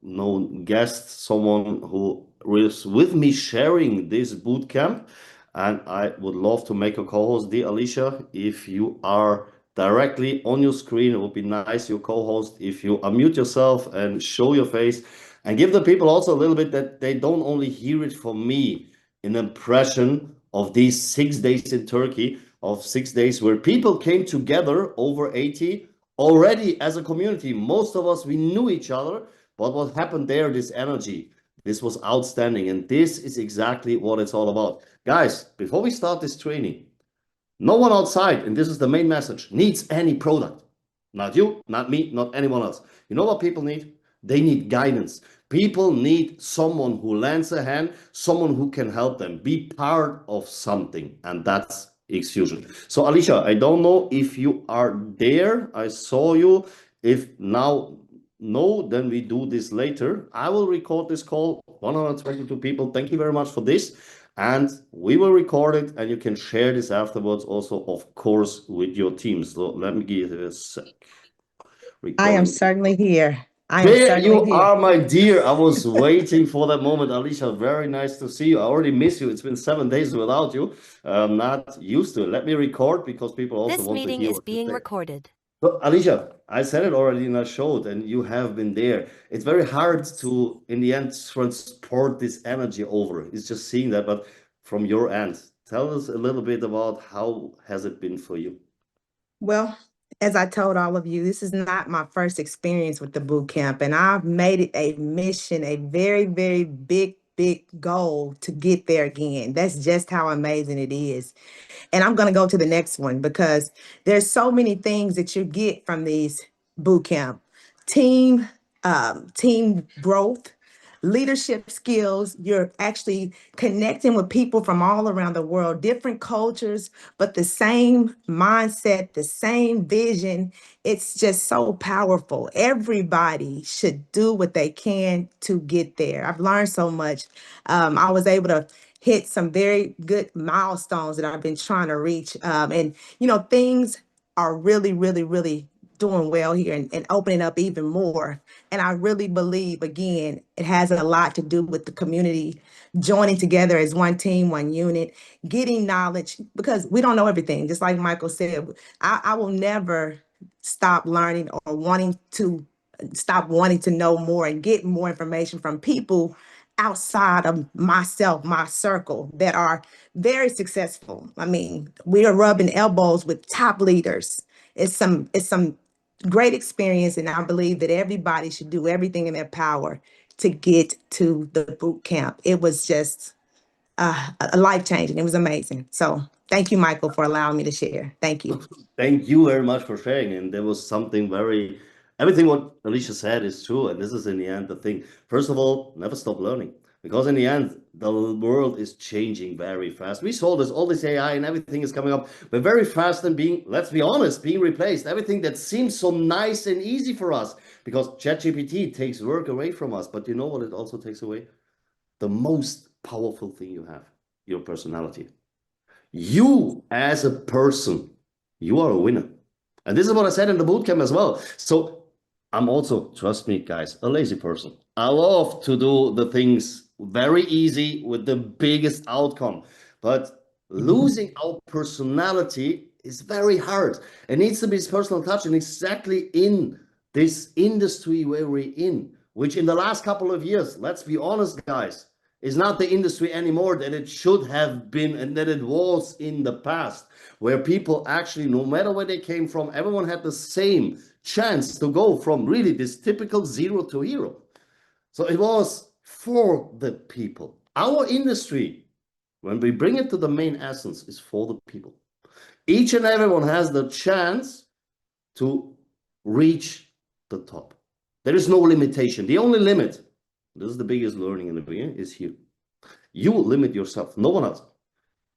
known guest, someone who is with me sharing this boot camp. And I would love to make a co-host. Dear Alicia, if you are directly on your screen, it would be nice, your co-host, if you unmute yourself and show your face and give the people also a little bit that they don't only hear it from me, an impression of these 6 days in Turkey, of 6 days where people came together, over 80, already as a community. Most of us, we knew each other, but what happened there, this energy, this was outstanding. And this is exactly what it's all about. Guys, before we start this training, no one outside, and this is the main message, needs any product. Not you, not me, not anyone else. You know what people need? They need guidance. People need someone who lends a hand, someone who can help them be part of something, and that's Xfusion. So Alicia, I don't know if you are there. I saw you. If now, no, then we do this later. I will record this call, 122 people. Thank you very much for this. And we will record it, and you can share this afterwards also, of course, with your team. So let me give it a sec. I am Recording. certainly here. There you are, my dear. I was waiting for that moment, Alicia. Very nice to see you. I already miss you. It's been 7 days without you. I'm not used to it. Let me record because people also This want to meeting hear is what you being say. recorded. So, Alicia, I said it already in our show, and you have been there. It's very hard to, in the end, transport this energy over. It's just seeing that, but from your end, tell us a little bit about how has it been for you? Well, as I told all of you, this is not my first experience with the boot camp, and I've made it a mission, a very, very big goal to get there again. That's just how amazing it is. And I'm going to go to the next one because there's so many things that you get from these boot camp. Team growth, leadership skills. You're actually connecting with people from all around the world, different cultures, but the same mindset, the same vision. It's just so powerful. Everybody should do what they can to get there. I've learned so much. I was able to hit some very good milestones that I've been trying to reach. And, things are really doing well here and opening up even more. And I really believe, again, it has a lot to do with the community joining together as one team, one unit, getting knowledge, because we don't know everything. Just like Michael said, I will never stop learning or wanting to know more and get more information from people outside of myself, my circle, that are very successful. I mean, we are rubbing elbows with top leaders. It's some great experience, and I believe that everybody should do everything in their power to get to the boot camp. It was just a life changing. It was amazing. So thank you, Michael, for allowing me to share. Thank you. Thank you very much for sharing. And there was something everything what Alicia said is true. And this is in the end the thing. First of all, never stop learning. Because in the end, the world is changing very fast. We saw this, all this AI and everything is coming up, but very fast and let's be honest, being replaced. Everything that seems so nice and easy for us, because ChatGPT takes work away from us. But you know what it also takes away? The most powerful thing you have, your personality. You as a person, you are a winner. And this is what I said in the bootcamp as well. So I'm also, trust me, guys, a lazy person. I love to do the things very easy with the biggest outcome. But losing our personality is very hard. It needs to be this personal touch, and exactly in this industry where we're in, which in the last couple of years, let's be honest, guys, is not the industry anymore that it should have been and that it was in the past, where people actually, no matter where they came from, everyone had the same chance to go from really this typical 0 to hero. So it was for the people. Our industry, when we bring it to the main essence, is for the people. Each and everyone has the chance to reach the top. There is no limitation. The only limit, this is the biggest learning in the beginning, is here. You limit yourself, no one else.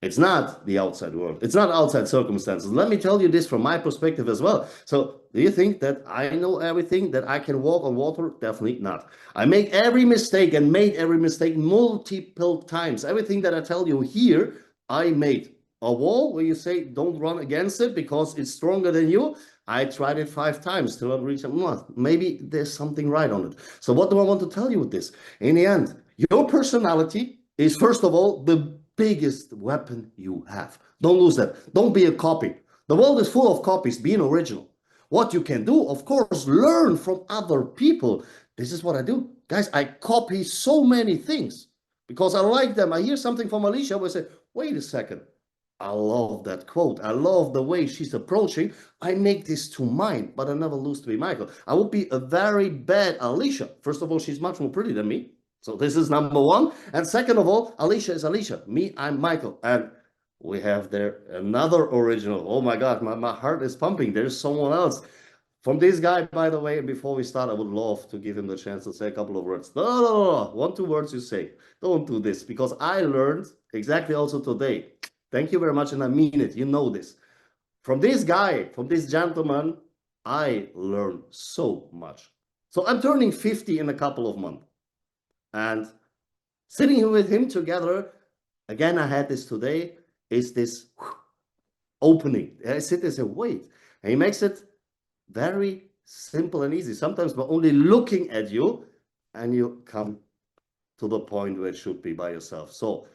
It's not the outside world. It's not outside circumstances. Let me tell you this from my perspective as well. So do you think that I know everything, that I can walk on water? Definitely not. I make every mistake and made every mistake multiple times. Everything that I tell you here, I made. A wall where you say, don't run against it because it's stronger than you. I tried it 5 times till I reached a month. Maybe there's something right on it. So what do I want to tell you with this? In the end, your personality is, first of all, the biggest weapon you have. Don't lose that. Don't be a copy. The world is full of copies. Be an original. What you can do, of course, learn from other people. This is what I do. Guys, I copy so many things because I like them. I hear something from Alicia where I say, wait a second. I love that quote. I love the way she's approaching. I make this to mine, but I never lose to be Michael. I would be a very bad Alicia. First of all, she's much more pretty than me. So this is number one. And second of all, Alicia is Alicia. Me, I'm Michael. And we have there another original. Oh my God, my heart is pumping. There's someone else. From this guy, by the way, and before we start, I would love to give him the chance to say a couple of words. No, no, no, no. 1, 2 words you say. Don't do this because I learned exactly also today. Thank you very much, and I mean it. You know this. From this guy, from this gentleman, I learned so much. So I'm turning 50 in a couple of months. And sitting with him together, again, I had this today, is this opening. I sit there and say, wait. And he makes it very simple and easy. Sometimes by only looking at you, and you come to the point where it should be by yourself. So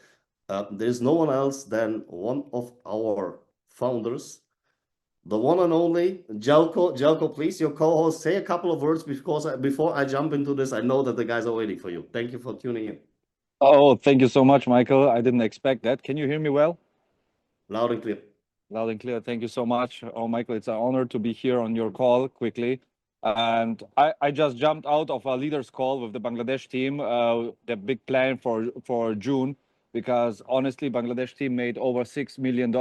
there's no one else than one of our founders, the one and only Jelko. Jelko, please, your co-host, say a couple of words before I jump into this. I know that the guys are waiting for you. Thank you for tuning in. Oh, thank you so much, Michael. I didn't expect that. Can you hear me well? Loud and clear. Loud and clear. Thank you so much. Oh, Michael, it's an honor to be here on your call quickly. And I just jumped out of a leaders call with the Bangladesh team, the big plan for June, because honestly, Bangladesh team made over $6 million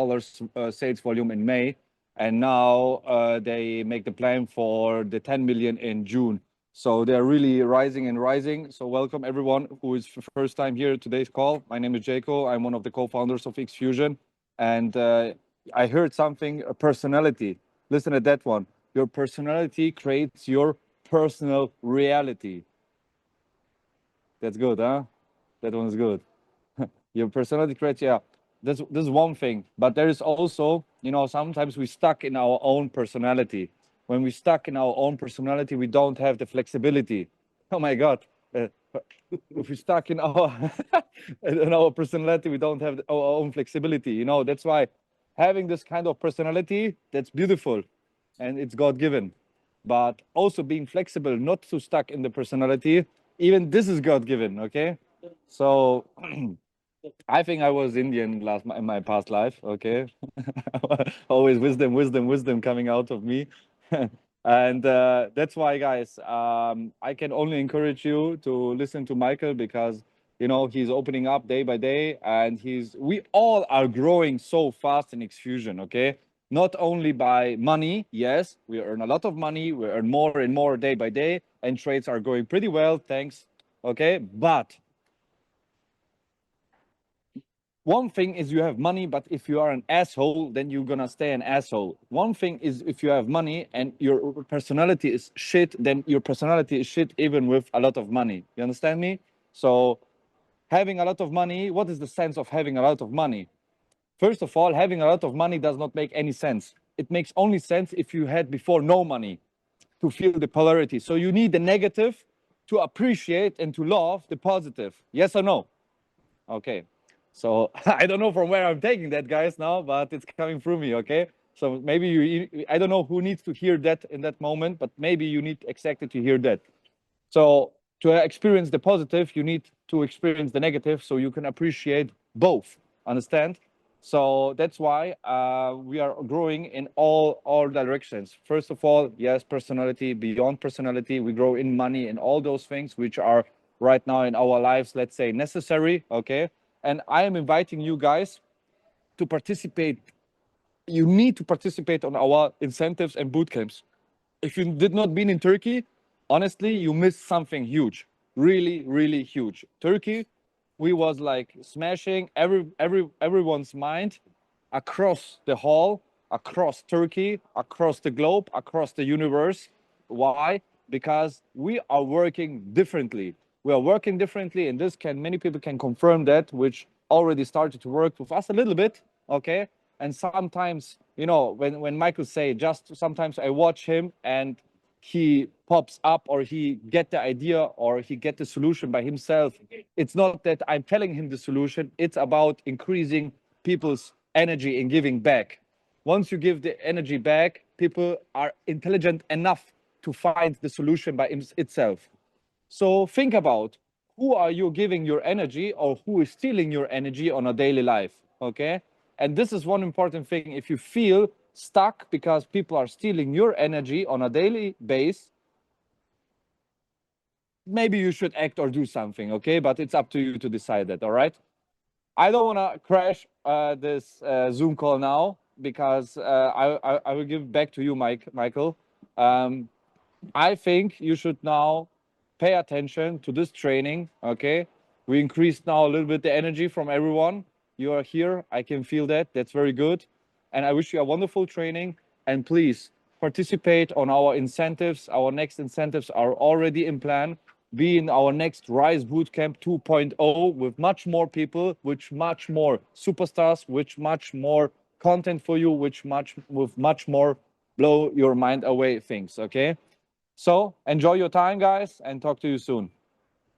sales volume in May. And now they make the plan for the 10 million in June. So they're really rising and rising. So welcome everyone who is for first time here at today's call. My name is Jaco. I'm one of the co-founders of Xfusion. And I heard something, a personality. Listen to that one. Your personality creates your personal reality. That's good, huh? That one's good. Your personality creates, yeah. This is one thing. But there is also, sometimes we stuck in our own personality. When we stuck in our own personality, we don't have the flexibility. Oh my God. If we stuck in our in our personality, we don't have our own flexibility. That's why having this kind of personality, that's beautiful and it's God-given. But also being flexible, not too stuck in the personality, even this is God-given, okay? So I think I was Indian in my past life, okay? Always wisdom coming out of me. And that's why, guys, I can only encourage you to listen to Michael because, he's opening up day by day and we all are growing so fast in Xfusion, okay? Not only by money, yes, we earn a lot of money, we earn more and more day by day, and trades are going pretty well, thanks, okay? But one thing is you have money, but if you are an asshole, then you're gonna stay an asshole. One thing is if you have money and your personality is shit, then your personality is shit even with a lot of money. You understand me? So having a lot of money, what is the sense of having a lot of money? First of all, having a lot of money does not make any sense. It makes only sense if you had before no money to feel the polarity. So you need the negative to appreciate and to love the positive. Yes or no? Okay. So I don't know from where I'm taking that, guys, now, but it's coming through me, okay? So maybe I don't know who needs to hear that in that moment, but maybe you need exactly to hear that. So to experience the positive, you need to experience the negative so you can appreciate both, understand? So that's why we are growing in all directions. First of all, yes, personality, beyond personality, we grow in money and all those things which are right now in our lives, let's say necessary, okay? And I am inviting you guys to participate. You need to participate on our incentives and boot camps. If you did not been in Turkey, honestly, you missed something huge, really, really huge. Turkey, we was like smashing everyone's mind across the hall, across Turkey, across the globe, across the universe. Why? Because we are working differently. We are working differently, and many people can confirm that, which already started to work with us a little bit, okay? And sometimes you know, when Michael say, just sometimes I watch him and he pops up, or he get the idea, or he get the solution by himself. It's not that I'm telling him the solution. It's about increasing people's energy and giving back. Once you give the energy back, people are intelligent enough to find the solution by itself. So think about, who are you giving your energy, or who is stealing your energy on a daily life, okay? And this is one important thing. If you feel stuck because people are stealing your energy on a daily basis, maybe you should act or do something, okay? But it's up to you to decide that, all right? I don't want to crash this Zoom call now, because I will give back to you, Michael. I think you should now pay attention to this training, okay? We increased now a little bit the energy from everyone. You are here, I can feel that, that's very good. And I wish you a wonderful training, and please participate on our incentives. Our next incentives are already in plan. Be in our next Rise Bootcamp 2.0 with much more people, with much more superstars, with much more content for you, with much more blow your mind away things, okay? So enjoy your time, guys, and talk to you soon.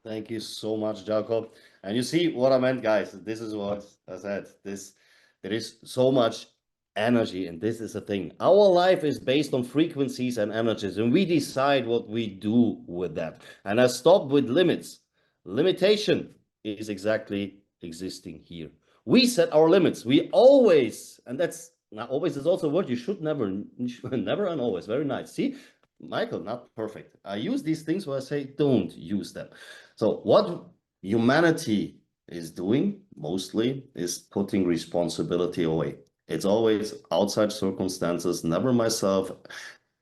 Thank you so much, Jacob. And you see what I meant, guys. This is what I said. There is so much energy, and this is the thing. Our life is based on frequencies and energies, and we decide what we do with that. And I stopped with limits. Limitation is exactly existing here. We set our limits. We always, and that's now always is also a word you should never and always. Very nice. See, Michael, not perfect. I use these things where I say don't use them. So what humanity is doing mostly is putting responsibility away. It's always outside circumstances, never myself.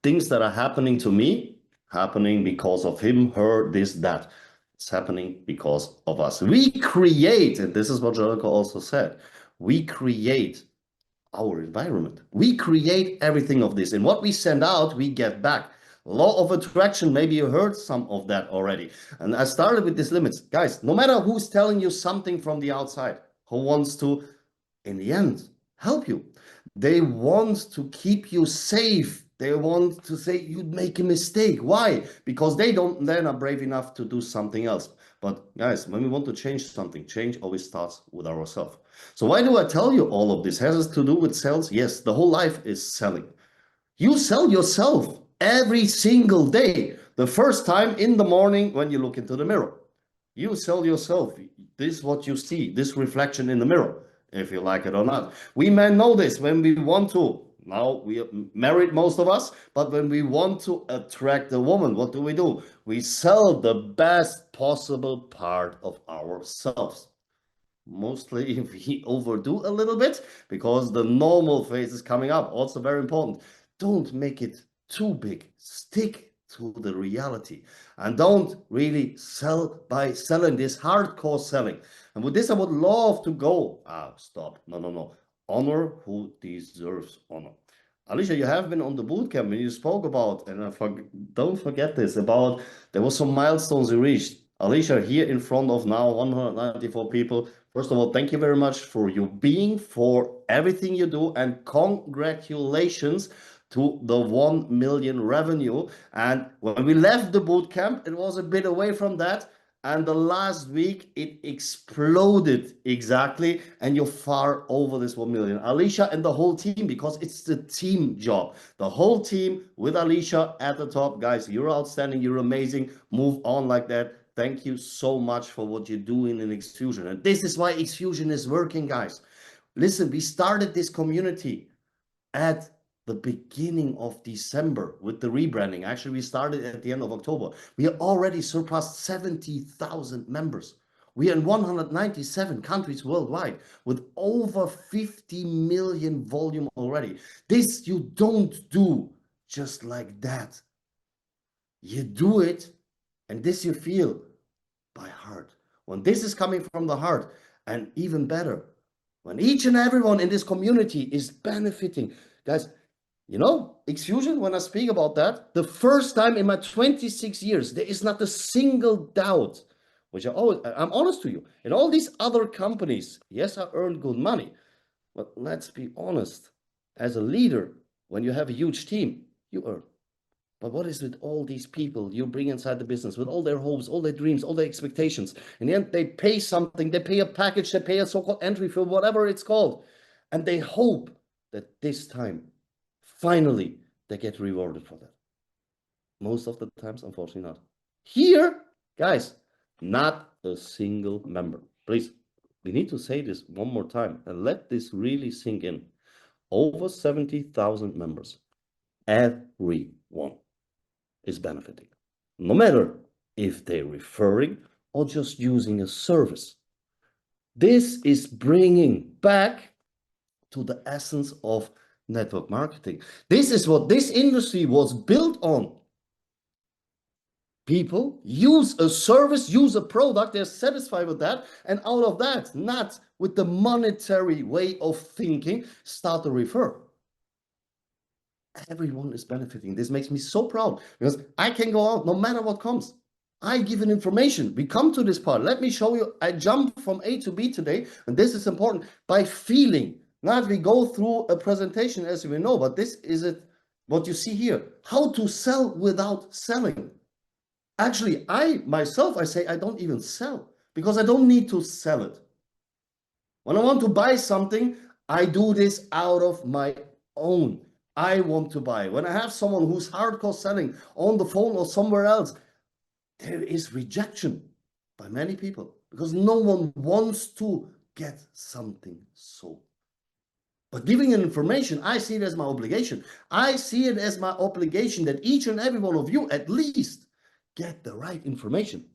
Things that are happening to me, happening because of him, her, this, that. It's happening because of us. We create, and this is what Jericho also said, we create our environment. We create everything of this. And what we send out, we get back. Law of attraction, maybe you heard some of that already. And I started with these limits. Guys, no matter who's telling you something from the outside, who wants to, in the end, help you. They want to keep you safe. They want to say you'd make a mistake. Why? Because they don't then are brave enough to do something else. But guys, when we want to change something, change always starts with ourselves. So why do I tell you all of this? Has it to do with sales? Yes, the whole life is selling. You sell yourself every single day. The first time in the morning when you look into the mirror, you sell yourself. This is what you see, this reflection in the mirror, if you like it or not. We men know this when we want to. Now we are married, most of us, but when we want to attract a woman, what do? We sell the best possible part of ourselves. Mostly if we overdo a little bit, because the normal phase is coming up. Also very important. Don't make it too big. Stick to the reality, and don't really sell by selling this hardcore selling. And with this, I would love to go. Stop. No. Honor who deserves honor. Alicia, you have been on the bootcamp and you spoke about, and don't forget this, about there was some milestones you reached. Alicia, here in front of now 194 people. First of all, thank you very much for you being, for everything you do, and congratulations to the 1 million revenue. And when we left the bootcamp, it was a bit away from that. And the last week it exploded exactly, and you're far over this 1 million. Alicia and the whole team, because it's the team job. The whole team with Alicia at the top. Guys, you're outstanding, you're amazing. Move on like that. Thank you so much for what you're doing in Xfusion. And this is why Xfusion is working, guys. Listen, we started this community at the beginning of December with the rebranding. Actually, we started at the end of October. We already surpassed 70,000 members. We are in 197 countries worldwide with over 50 million volume already. This you don't do just like that. You do it, and this you feel by heart. When this is coming from the heart, and even better, when each and everyone in this community is benefiting. Guys, you know, Xfusion, when I speak about that, the first time in my 26 years, there is not a single doubt, which I'm honest to you. In all these other companies, yes, I earned good money, but let's be honest, As a leader, when you have a huge team, you earn. But what is with all these people you bring inside the business with all their hopes, all their dreams, all their expectations? In the end, they pay something, they pay a package, they pay a so-called entry fee, whatever it's called. And they hope that this time, finally, they get rewarded for that. Most of the times, unfortunately not. Here, guys, not a single member. Please, we need to say this one more time and let this really sink in. Over 70,000 members. Everyone is benefiting, no matter if they're referring or just using a service. This is bringing back to the essence of network marketing. This is what this industry was built on. People use a service, use a product, they're satisfied with that, and out of that, not with the monetary way of thinking, start to refer. Everyone is benefiting. This makes me so proud because I can go out no matter what comes. I give an information. We come to this part. Let me show you. I jump from A to B today, and this is important by feeling. Not we go through a presentation as we know, but this is it. What you see here, how to sell without selling. Actually, I say I don't even sell because I don't need to sell it. When I want to buy something, I do this out of my own. I want to buy. When I have someone who's hardcore selling on the phone or somewhere else, there is rejection by many people because no one wants to get something sold. But giving an information, I see it as my obligation. I see it as my obligation that each and every one of you at least get the right information.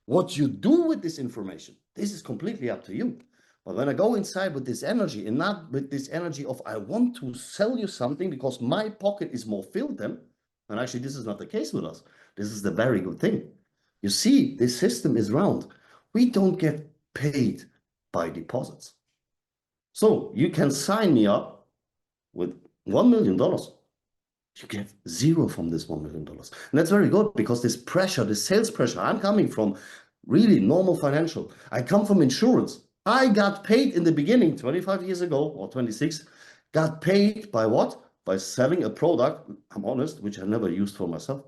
What you do with this information, this is completely up to you. But when I go inside with this energy and not with this energy of I want to sell you something because my pocket is more filled then, and actually this is not the case with us. This is the very good thing. You see, this system is round. We don't get paid by deposits. So you can sign me up with $1 million. You get zero from this $1 million. And that's very good because this pressure, this sales pressure, I'm coming from really normal financial. I come from insurance. I got paid in the beginning, 25 years ago or 26, got paid by what? By selling a product, I'm honest, which I never used for myself.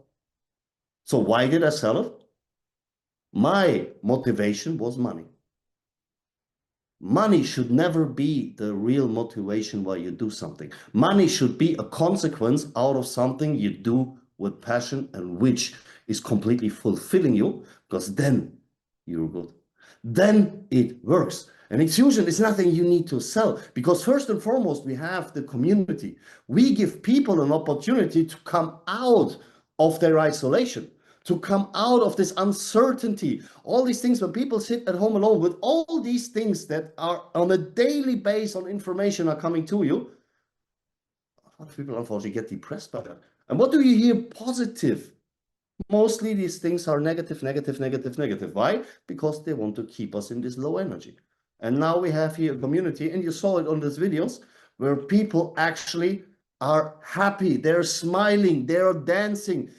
So why did I sell it? My motivation was money. Money should never be the real motivation why you do something. Money should be a consequence out of something you do with passion and which is completely fulfilling you, because then you're good. Then it works. And Xfusion is nothing you need to sell, because first and foremost, we have the community. We give people an opportunity to come out of their isolation, to come out of this uncertainty, all these things when people sit at home alone with all these things that are on a daily basis on information are coming to you. A lot of people unfortunately get depressed by that. And what do you hear positive? Mostly these things are negative, negative, negative, negative. Why? Because they want to keep us in this low energy. And now we have here a community, and you saw it on these videos, where people actually are happy, they're smiling, they're dancing.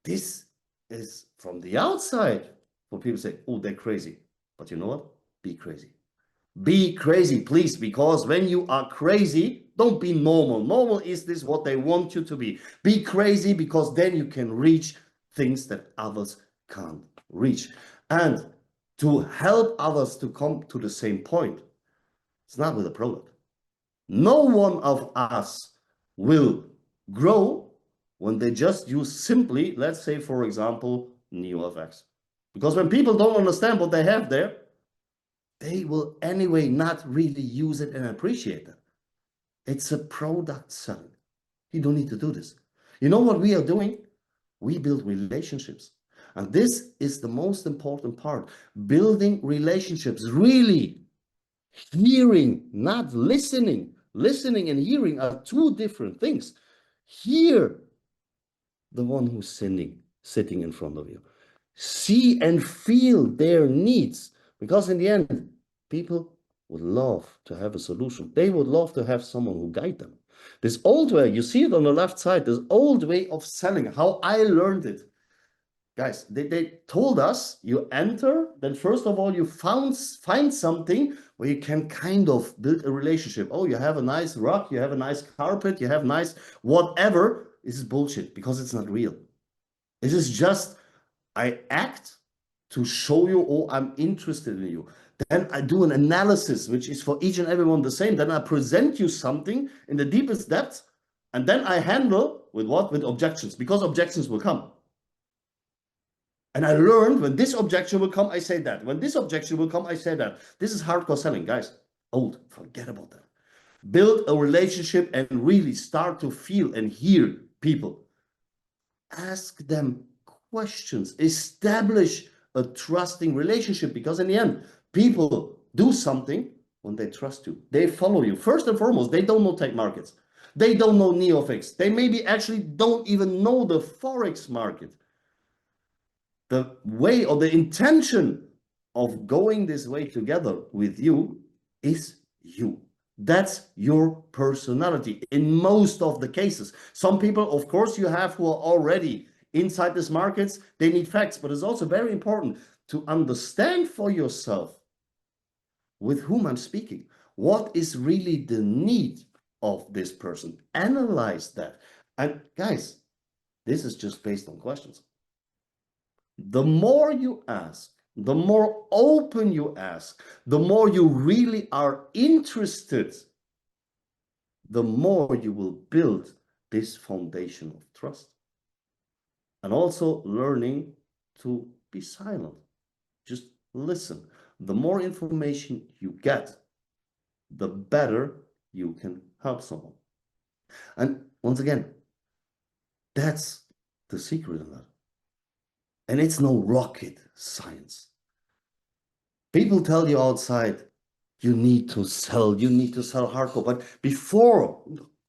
This is from the outside for people say, oh, they're crazy. But you know what? Be crazy. Be crazy, please, because when you are crazy, don't be normal. Normal is this what they want you to be. Be crazy because then you can reach things that others can't reach. And to help others to come to the same point, it's not with a product. No one of us will grow when they just use simply, let's say, for example, NeoFX. Because when people don't understand what they have there, they will anyway not really use it and appreciate it. It's a product selling. You don't need to do this. You know what we are doing? We build relationships. And this is the most important part. Building relationships, really hearing, not listening. Listening and hearing are two different things. Hear the one who's sitting in front of you. See and feel their needs. Because in the end, people would love to have a solution. They would love to have someone who guide them. This old way, you see it on the left side, this old way of selling, how I learned it. Guys, they told us you enter, then first of all, you find something where you can kind of build a relationship. Oh, you have a nice rug, you have a nice carpet, you have nice whatever. This is bullshit because it's not real. This is just, I act to show you, oh, I'm interested in you. Then I do an analysis, which is for each and everyone the same. Then I present you something in the deepest depths. And then I handle with what? With objections, because objections will come. And I learned when this objection will come, I say that. When this objection will come, I say that. This is hardcore selling, guys. Old, forget about that. Build a relationship and really start to feel and hear people. Ask them questions. Establish a trusting relationship, because in the end, people do something when they trust you. They follow you. First and foremost, they don't know tech markets. They don't know NeoFix. They maybe actually don't even know the Forex market. The way or the intention of going this way together with you is you. That's your personality in most of the cases. Some people, of course, you have who are already inside these markets. They need facts, but it's also very important to understand for yourself with whom I'm speaking. What is really the need of this person? Analyze that. And guys, this is just based on questions. The more you ask, the more open you ask, the more you really are interested, the more you will build this foundation of trust. And also learning to be silent. Just listen. The more information you get, the better you can help someone. And once again, that's the secret in that. And it's no rocket science. People tell you outside, you need to sell hardcore. But before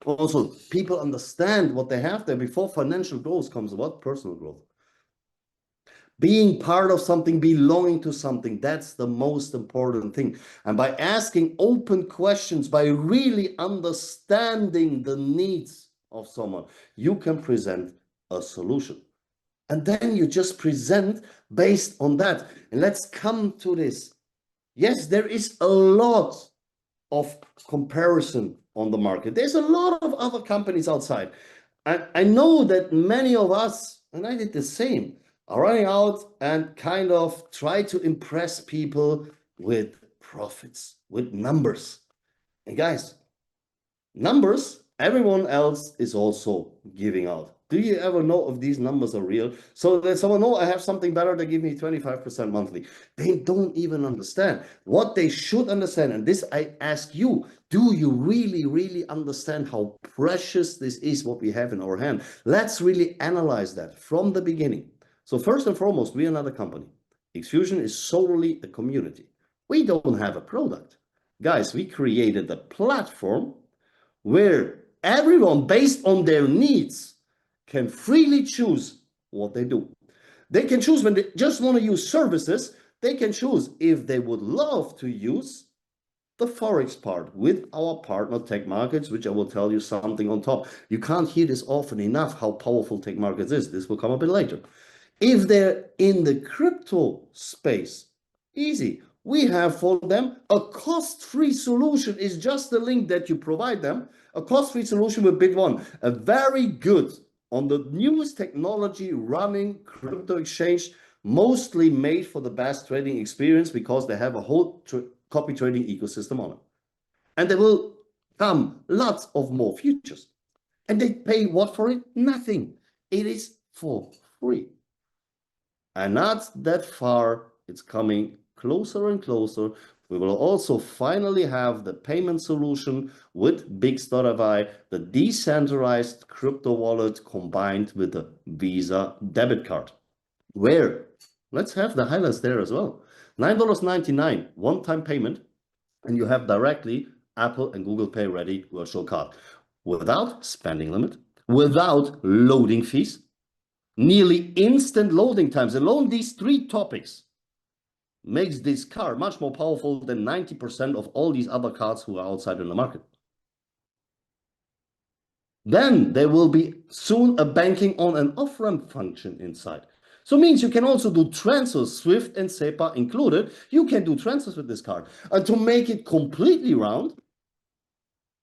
also people understand what they have there, before financial growth comes what? Personal growth. Being part of something, belonging to something, that's the most important thing. And by asking open questions, by really understanding the needs of someone, you can present a solution. And then you just present based on that. And let's come to this. Yes, there is a lot of comparison on the market. There's a lot of other companies outside. I know that many of us, and I did the same, are running out and kind of try to impress people with profits, with numbers. And guys, numbers, everyone else is also giving out. Do you ever know if these numbers are real? So that someone, no, I have something better, they give me 25% monthly. They don't even understand. What they should understand, and this I ask you, do you really, really understand how precious this is, what we have in our hand? Let's really analyze that from the beginning. So first and foremost, we are not a company. Xfusion is solely a community. We don't have a product. Guys, we created a platform where everyone, based on their needs, can freely choose what they do. They can choose when they just want to use services. They can choose if they would love to use the Forex part with our partner Tech Markets, which I will tell you something on top. You can't hear this often enough, how powerful Tech Markets is. This will come a bit later. If they're in the crypto space, easy. We have for them a cost-free solution. Is just the link that you provide them. A cost-free solution with Bit1, a very good on the newest technology running crypto exchange, mostly made for the best trading experience because they have a whole copy trading ecosystem on it. And there will come lots of more features. And they pay what for it? Nothing. It is for free. And not that far, it's coming closer and closer. We will also finally have the payment solution with Bix.fi, the decentralized crypto wallet combined with the Visa debit card. Where, let's have the highlights there as well. $9.99 one-time payment, and you have directly Apple and Google Pay ready virtual card. Without spending limit, without loading fees, nearly instant loading times. Alone these three topics makes this card much more powerful than 90% of all these other cards who are outside in the market. Then there will be soon a banking on and off ramp function inside. So it means you can also do transfers, SWIFT and SEPA included. You can do transfers with this card. And to make it completely round,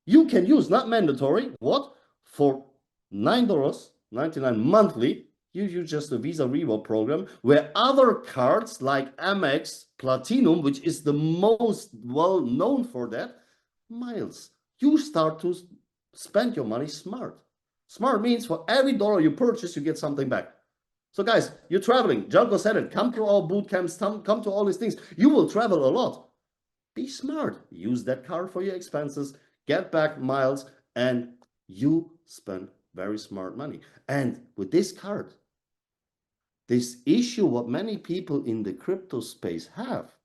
you can use, not mandatory, what? For $9.99 monthly, you use just a Visa reward program where other cards like Amex Platinum, which is the most well known for that, miles. You start to spend your money smart. Smart means for every dollar you purchase, you get something back. So guys, you're traveling. Janko said it. Come to our boot camps, come to all these things. You will travel a lot. Be smart. Use that card for your expenses, get back miles, and you spend very smart money. And with this card, this issue what many people in the crypto space have,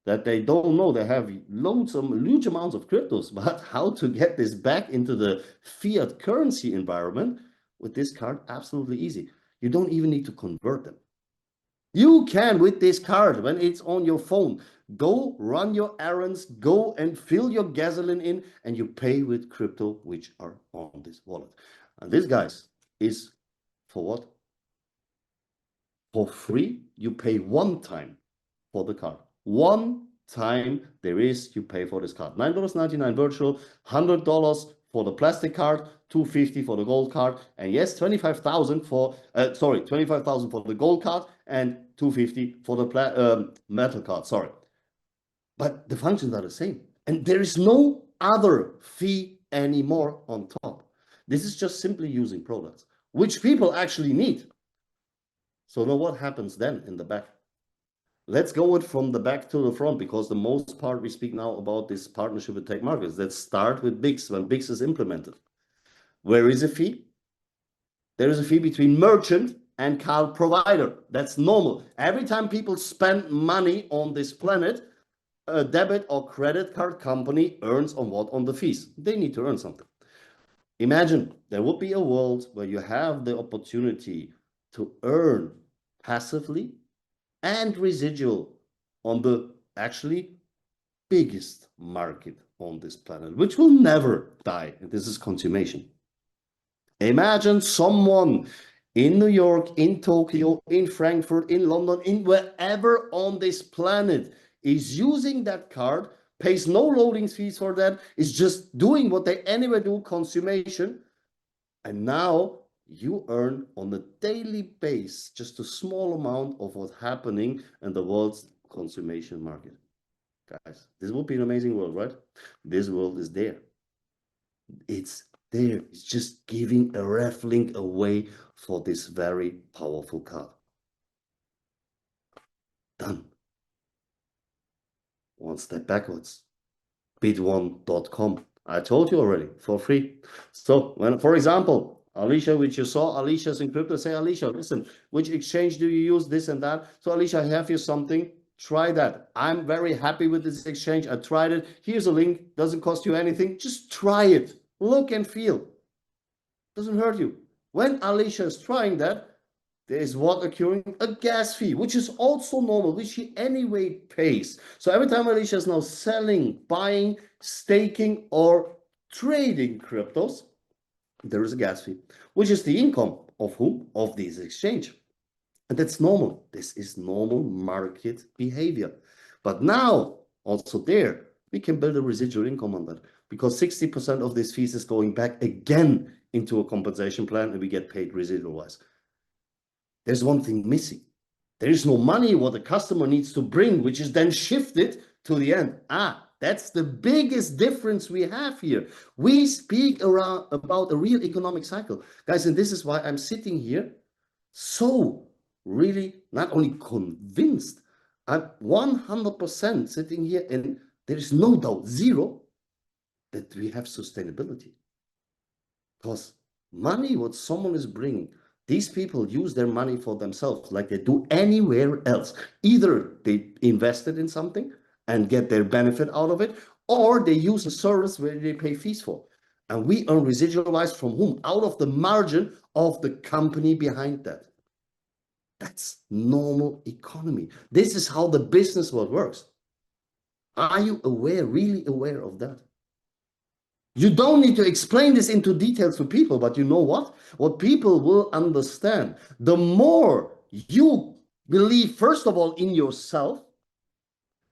that they don't know, they have huge amounts of cryptos, but how to get this back into the fiat currency environment with this card, absolutely easy. You don't even need to convert them. You can, with this card, when it's on your phone, go run your errands, go and fill your gasoline in, and you pay with crypto which are on this wallet. And this, guys, is for what? For free. You pay one time for the card. One time there is, you pay for this card. $9.99 virtual, $100 for the plastic card, $250 for the gold card, and yes, $25,000 for $25,000 for the gold card and $250 for the metal card. Sorry, but the functions are the same, and there is no other fee anymore on top. This is just simply using products which people actually need. So now what happens then in the back? Let's go it from the back to the front, because the most part we speak now about this partnership with Tech Markets. Let's start with BIX, when BIX is implemented. Where is a fee? There is a fee between merchant and card provider. That's normal. Every time people spend money on this planet, a debit or credit card company earns on what? On the fees. They need to earn something. Imagine there would be a world where you have the opportunity to earn passively and residual on the actually biggest market on this planet, which will never die. And this is consummation. Imagine someone in New York, in Tokyo, in Frankfurt, in London, in wherever on this planet is using that card, pays no loading fees for that, is just doing what they anyway do, consummation. And now you earn on a daily base just a small amount of what's happening in the world's consummation market. Guys, this will be an amazing world, right? This world is there. It's there. It's just giving a ref link away for this very powerful card. Done. One step backwards. bit1.com. I told you already, for free. So when, for example, Alicia, which you saw, Alicia's in crypto, say, Alicia, listen, which exchange do you use, this and that? So Alicia, I have here something, try that. I'm very happy with this exchange. I tried it. Here's a link, doesn't cost you anything. Just try it, look and feel. Doesn't hurt you. When Alicia is trying that, there is what occurring? A gas fee, which is also normal, which she anyway pays. So every time Alicia is now selling, buying, staking, or trading cryptos, there is a gas fee, which is the income of whom? Of this exchange. And that's normal. This is normal market behavior. But now, also there, we can build a residual income on that, because 60% of this fees is going back again into a compensation plan, and we get paid residual-wise. There's one thing missing. There is no money what the customer needs to bring, which is then shifted to the end. That's the biggest difference we have here. We speak about a real economic cycle. Guys, and this is why I'm sitting here so really not only convinced, I'm 100% sitting here, and there is no doubt, zero, that we have sustainability. Because money, what someone is bringing, these people use their money for themselves like they do anywhere else. Either they invested in something and get their benefit out of it, or they use a service where they pay fees for. And we earn residual-wise from whom? Out of the margin of the company behind that. That's normal economy. This is how the business world works. Are you aware, really aware of that? You don't need to explain this into details to people, but you know what? What people will understand, the more you believe, first of all, in yourself,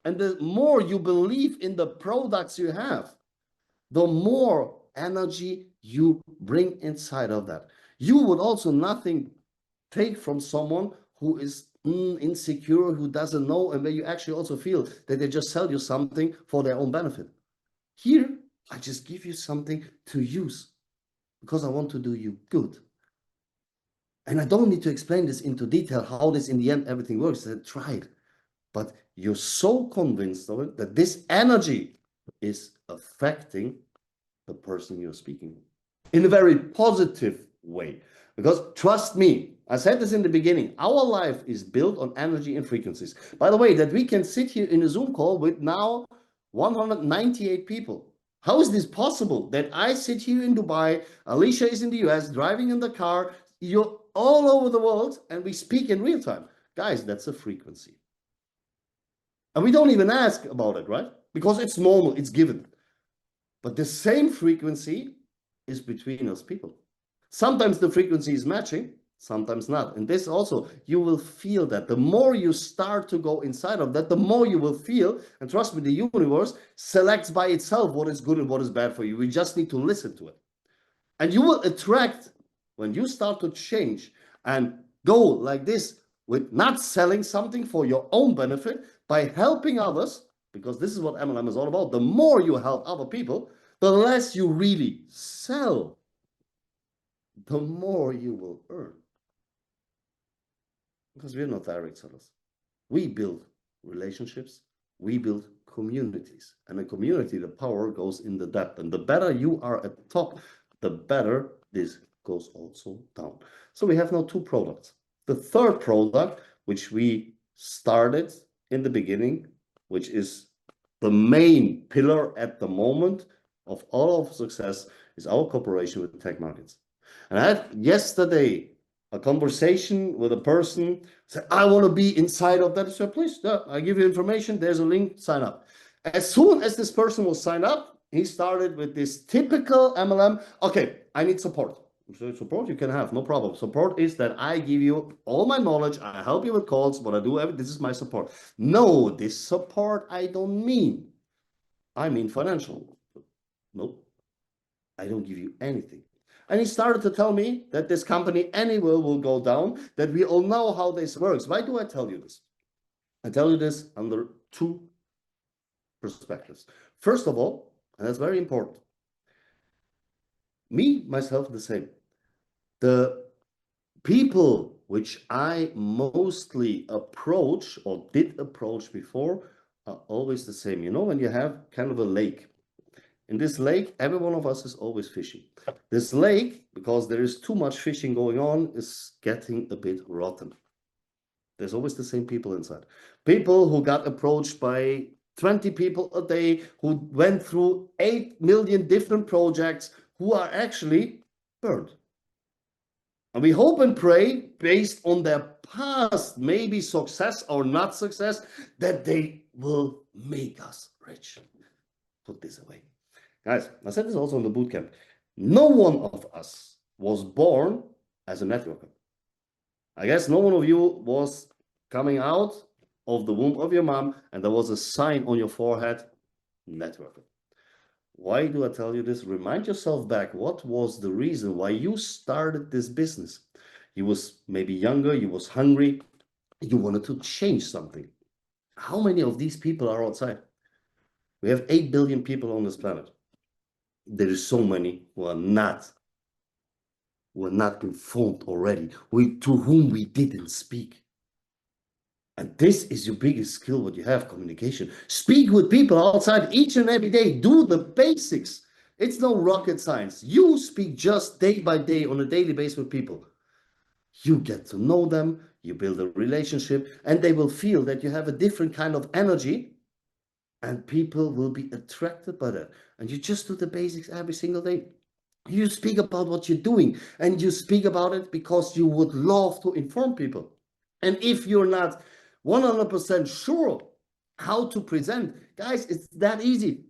and the more you believe in the products you have, the more energy you bring inside of that. You would also nothing take from someone who is insecure, who doesn't know, and where you actually also feel that they just sell you something for their own benefit. Here, I just give you something to use because I want to do you good. And I don't need to explain this into detail, how this in the end everything works. I tried. But you're so convinced of it that this energy is affecting the person you're speaking in a very positive way. Because trust me, I said this in the beginning, our life is built on energy and frequencies. By the way, that we can sit here in a Zoom call with now 198 people. How is this possible that I sit here in Dubai, Alicia is in the US, driving in the car, you're all over the world, and we speak in real time? Guys, that's a frequency. And we don't even ask about it, right? Because it's normal, it's given. But the same frequency is between us people. Sometimes the frequency is matching, sometimes not. And this also, you will feel that. The more you start to go inside of that, the more you will feel, and trust me, the universe selects by itself what is good and what is bad for you. We just need to listen to it. And you will attract, when you start to change and go like this, with not selling something for your own benefit, by helping others, because this is what MLM is all about. The more you help other people, the less you really sell, the more you will earn. Because we're not direct sellers. We build relationships, we build communities. And a community, the power goes in the depth. And the better you are at the top, the better this goes also down. So we have now two products. The third product, which we started in the beginning, which is the main pillar at the moment of all of success, is our cooperation with Tech Markets. And I had yesterday a conversation with a person, said, I want to be inside of that. I said, please, I give you information. There's a link, sign up. As soon as this person was signed up, he started with this typical MLM. Okay, I need support. So support you can have, no problem. Support is that I give you all my knowledge. I help you with calls, but I do everything. This is my support. No, this support I don't mean. I mean financial. Nope. I don't give you anything. And he started to tell me that this company anyway will go down, that we all know how this works. Why do I tell you this? I tell you this under two perspectives. First of all, and that's very important, me, myself, the same. The people which I mostly approach or did approach before are always the same. You know, when you have kind of a lake, in this lake, every one of us is always fishing. This lake, because there is too much fishing going on, is getting a bit rotten. There's always the same people inside. People who got approached by 20 people a day, who went through 8 million different projects, who are actually burned. And we hope and pray, based on their past, maybe success or not success, that they will make us rich. Put this away. Guys, I said this also in the bootcamp. No one of us was born as a networker. I guess no one of you was coming out of the womb of your mom and there was a sign on your forehead, networker. Why do I tell you this? Remind yourself back, what was the reason why you started this business? You was maybe younger, you was hungry, you wanted to change something. How many of these people are outside? We have 8 billion people on this planet. There is so many who are not informed already, to whom we didn't speak. And this is your biggest skill, what you have, communication. Speak with people outside each and every day. Do the basics. It's no rocket science. You speak just day by day on a daily basis with people. You get to know them, you build a relationship, and they will feel that you have a different kind of energy, and people will be attracted by that. And you just do the basics every single day. You speak about what you're doing, and you speak about it because you would love to inform people. And if you're not 100% sure how to present, guys, it's that easy.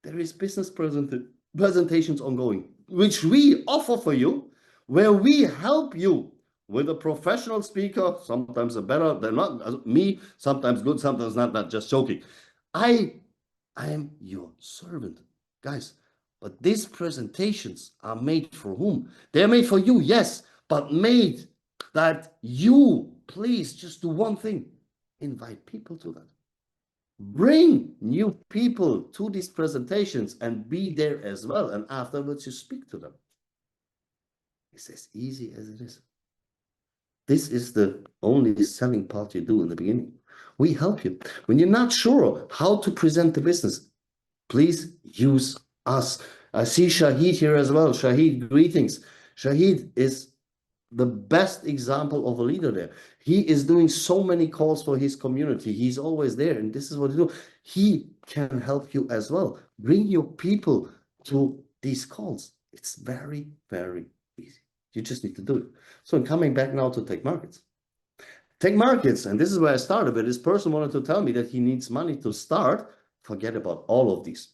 There is business presentations ongoing, which we offer for you, where we help you with a professional speaker, sometimes a better, they're not me, sometimes good, sometimes not just joking. I am your servant, guys. But these presentations are made for whom? They're made for you, yes, but made that you please just do one thing: invite people to that. Bring new people to these presentations and be there as well. And afterwards, you speak to them. It's as easy as it is. This is the only selling part you do in the beginning. We help you. When you're not sure how to present the business, please use us. I see Shahid here as well. Shahid, greetings. Shahid is the best example of a leader there. He is doing so many calls for his community. He's always there, and this is what he do. He can help you as well. Bring your people to these calls. It's very, very easy. You just need to do it. So I'm coming back now to Tech Markets. Tech Markets, and this is where I started, but this person wanted to tell me that he needs money to start. Forget about all of these.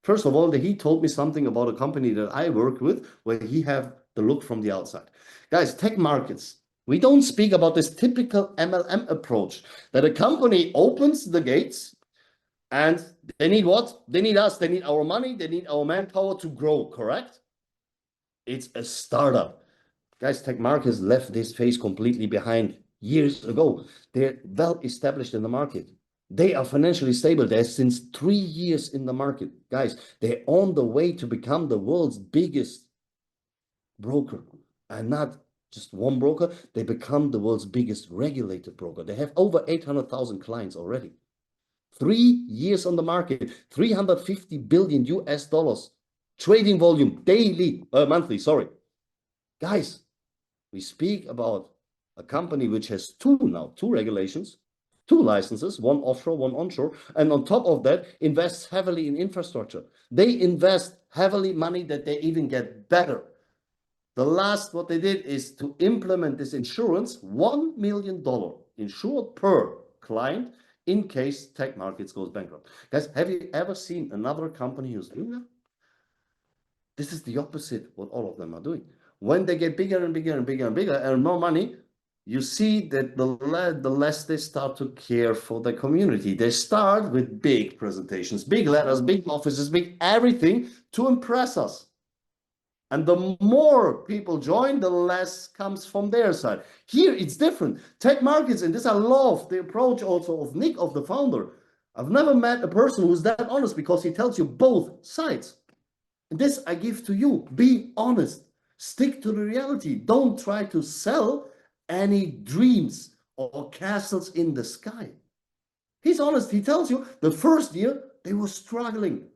First of all, he told me something about a company that I work with where he have the look from the outside. Guys, Tech Markets, we don't speak about this typical MLM approach that a company opens the gates and they need what? They need us, they need our money, they need our manpower to grow, correct? It's a startup. Guys, Tech Markets left this phase completely behind years ago. They're well established in the market. They are financially stable. They're since 3 years in the market. Guys, they're on the way to become the world's biggest broker. And not just one broker, they become the world's biggest regulated broker. They have over 800,000 clients already. 3 years on the market, 350 billion US dollars. Trading volume daily, monthly, sorry. Guys, we speak about a company which has two regulations, 2 licenses, one offshore, one onshore, and on top of that, invests heavily in infrastructure. They invest heavily money that they even get better. The last what they did is to implement this insurance, $1 million insured per client in case Tech Markets goes bankrupt. Guys, have you ever seen another company who's doing that? This is the opposite what all of them are doing. When they get bigger and bigger and bigger and bigger and more money, you see that the less they start to care for the community. They start with big presentations, big letters, big offices, big everything to impress us. And the more people join, the less comes from their side. Here, it's different. Tech Markets, and this I love the approach also of Nick, of the founder. I've never met a person who's that honest because he tells you both sides. And this I give to you. Be honest. Stick to the reality. Don't try to sell any dreams or castles in the sky. He's honest. He tells you the first year they were struggling.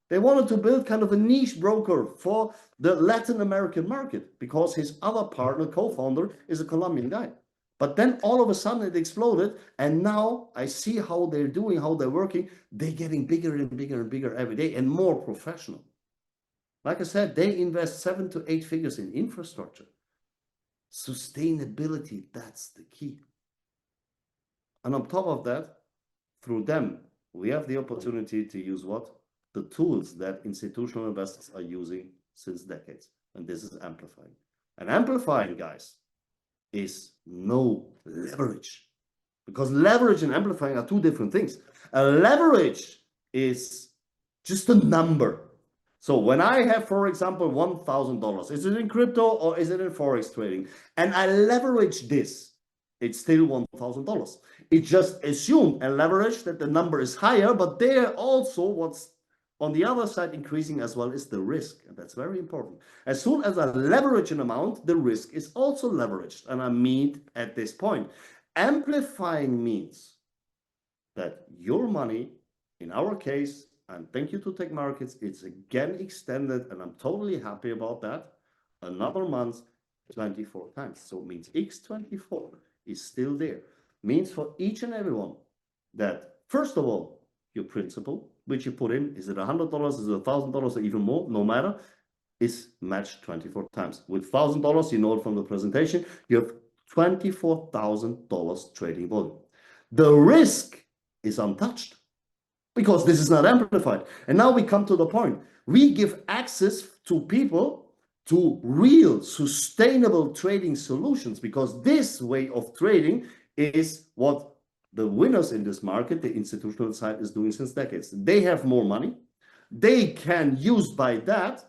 They wanted to build kind of a niche broker for the Latin American market because his other partner, co-founder, is a Colombian guy. But then all of a sudden it exploded. And now I see how they're doing, how they're working. They're getting bigger and bigger and bigger every day and more professional. Like I said, they invest 7 to 8 figures in infrastructure. Sustainability, that's the key. And on top of that, through them, we have the opportunity to use what? The tools that institutional investors are using since decades. And this is amplifying. And amplifying, guys, is no leverage. Because leverage and amplifying are 2 different things. A leverage is just a number. So when I have, for example, $1,000, is it in crypto or is it in Forex trading? And I leverage this, it's still $1,000. It just assumed and leverage that the number is higher, but there also what's on the other side increasing as well is the risk. And that's very important. As soon as I leverage an amount, the risk is also leveraged. And I mean at this point, amplifying means that your money, in our case, and thank you to Tech Markets, it's again extended, and I'm totally happy about that. Another month, 24 times. So it means X24 is still there. Means for each and every one that, first of all, your principal, which you put in, is it $100, is it $1,000, or even more, no matter, is matched 24 times. With $1,000, you know it from the presentation, you have $24,000 trading volume. The risk is untouched, because this is not amplified. And now we come to the point. We give access to people to real sustainable trading solutions, because this way of trading is what the winners in this market, the institutional side, is doing since decades. They have more money. They can use by that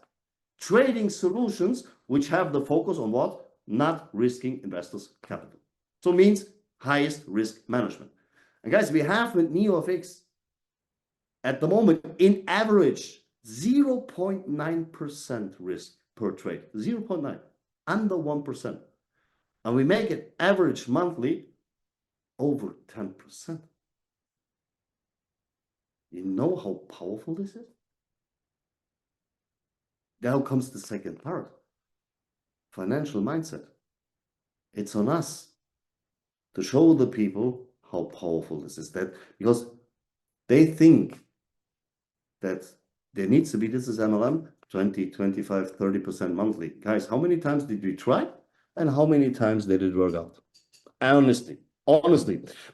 trading solutions which have the focus on what? Not risking investors' capital. So it means highest risk management. And guys, we have with NeoFX at the moment, in average, 0.9% risk per trade. 0.9, under 1%. And we make it average monthly over 10%. You know how powerful this is? Now comes the second part. Financial mindset. It's on us to show the people how powerful this is. That because they think that there needs to be, this is MLM, 20, 25, 30% monthly. Guys, how many times did we try? And how many times did it work out? Honestly.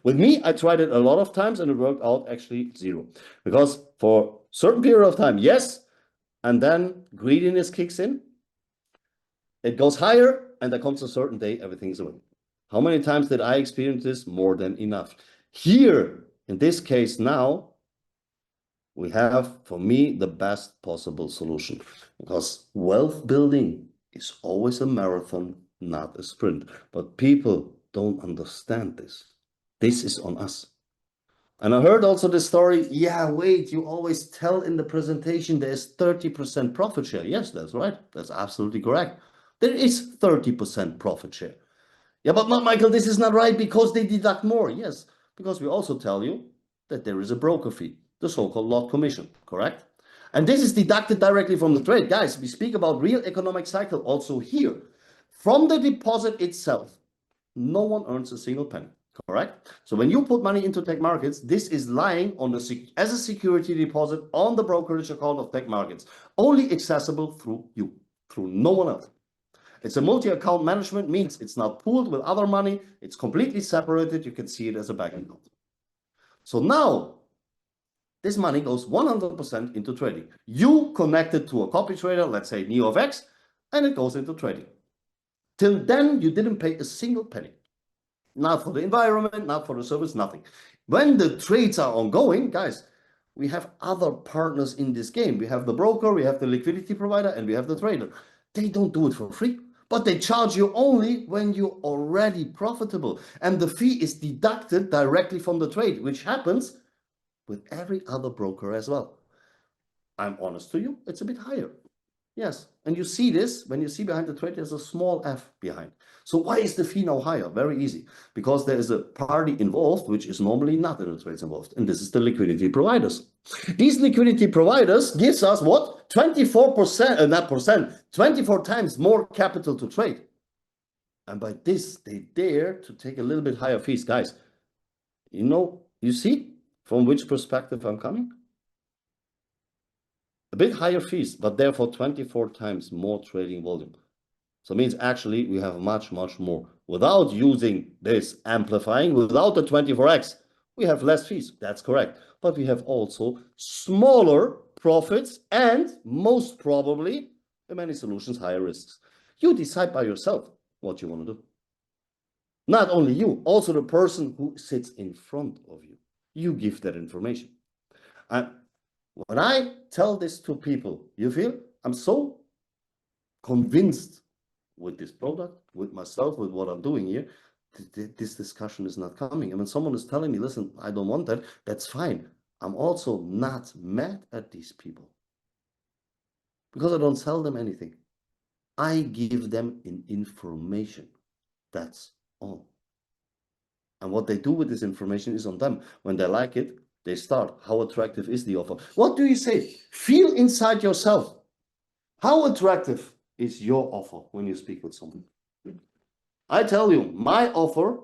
With me, I tried it a lot of times and it worked out actually zero. Because for a certain period of time, yes, and then greediness kicks in. It goes higher, and there comes a certain day, everything's away. How many times did I experience this? More than enough. Here, in this case now, we have, for me, the best possible solution. Because wealth building is always a marathon, not a sprint. But people don't understand this. This is on us. And I heard also the story, yeah, wait, you always tell in the presentation there's 30% profit share. Yes, that's right. That's absolutely correct. There is 30% profit share. Yeah, but Michael, this is not right because they deduct more. Yes, because we also tell you that there is a broker fee, the so-called lot commission, correct? And this is deducted directly from the trade. Guys, we speak about real economic cycle also here. From the deposit itself, no one earns a single penny. Correct? So when you put money into tech markets, this is lying on the as a security deposit on the brokerage account of tech markets, only accessible through you, through no one else. It's a multi-account management, means it's not pooled with other money. It's completely separated. You can see it as a bank account. So now this money goes 100% into trading. You connect it to a copy trader, let's say NeoFX, and it goes into trading. Till then, you didn't pay a single penny. Not for the environment, not for the service, nothing. When the trades are ongoing, guys, we have other partners in this game. We have the broker, we have the liquidity provider, and we have the trader. They don't do it for free, but they charge you only when you're already profitable. And the fee is deducted directly from the trade, which happens with every other broker as well. I'm honest to you, it's a bit higher. Yes, and you see this, when you see behind the trade, there's a small f behind. So why is the fee now higher? Very easy. Because there is a party involved, which is normally not in the trades involved. And this is the liquidity providers. These liquidity providers gives us what? 24%, not percent, 24 times more capital to trade. And by this, they dare to take a little bit higher fees. Guys, you know, you see from which perspective I'm coming? A bit higher fees, but therefore 24 times more trading volume. So it means actually we have much, much more. Without using this amplifying, without the 24x, we have less fees. That's correct. But we have also smaller profits and most probably, in many solutions, higher risks. You decide by yourself what you want to do. Not only you, also the person who sits in front of you. You give that information. And when I tell this to people, you feel I'm so convinced with this product, with myself, with what I'm doing here, this discussion is not coming. And when someone is telling me, listen, I don't want that, that's fine. I'm also not mad at these people because I don't sell them anything. I give them information. That's all. And what they do with this information is on them. When they like it, they start. How attractive is the offer? What do you say? Feel inside yourself. How attractive is your offer when you speak with someone? I tell you, my offer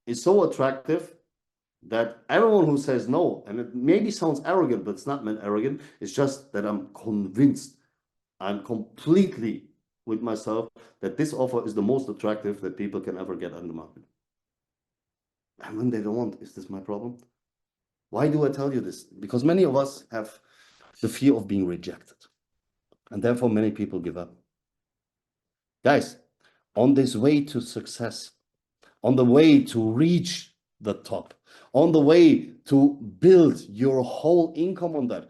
is so attractive that everyone who says no, and it maybe sounds arrogant, but it's not meant arrogant, it's just that I'm convinced, I'm completely with myself that this offer is the most attractive that people can ever get on the market. And when they don't want, is this my problem? Why do I tell you this? Because many of us have the fear of being rejected. And therefore, many people give up. Guys, on this way to success, on the way to reach the top, on the way to build your whole income on that,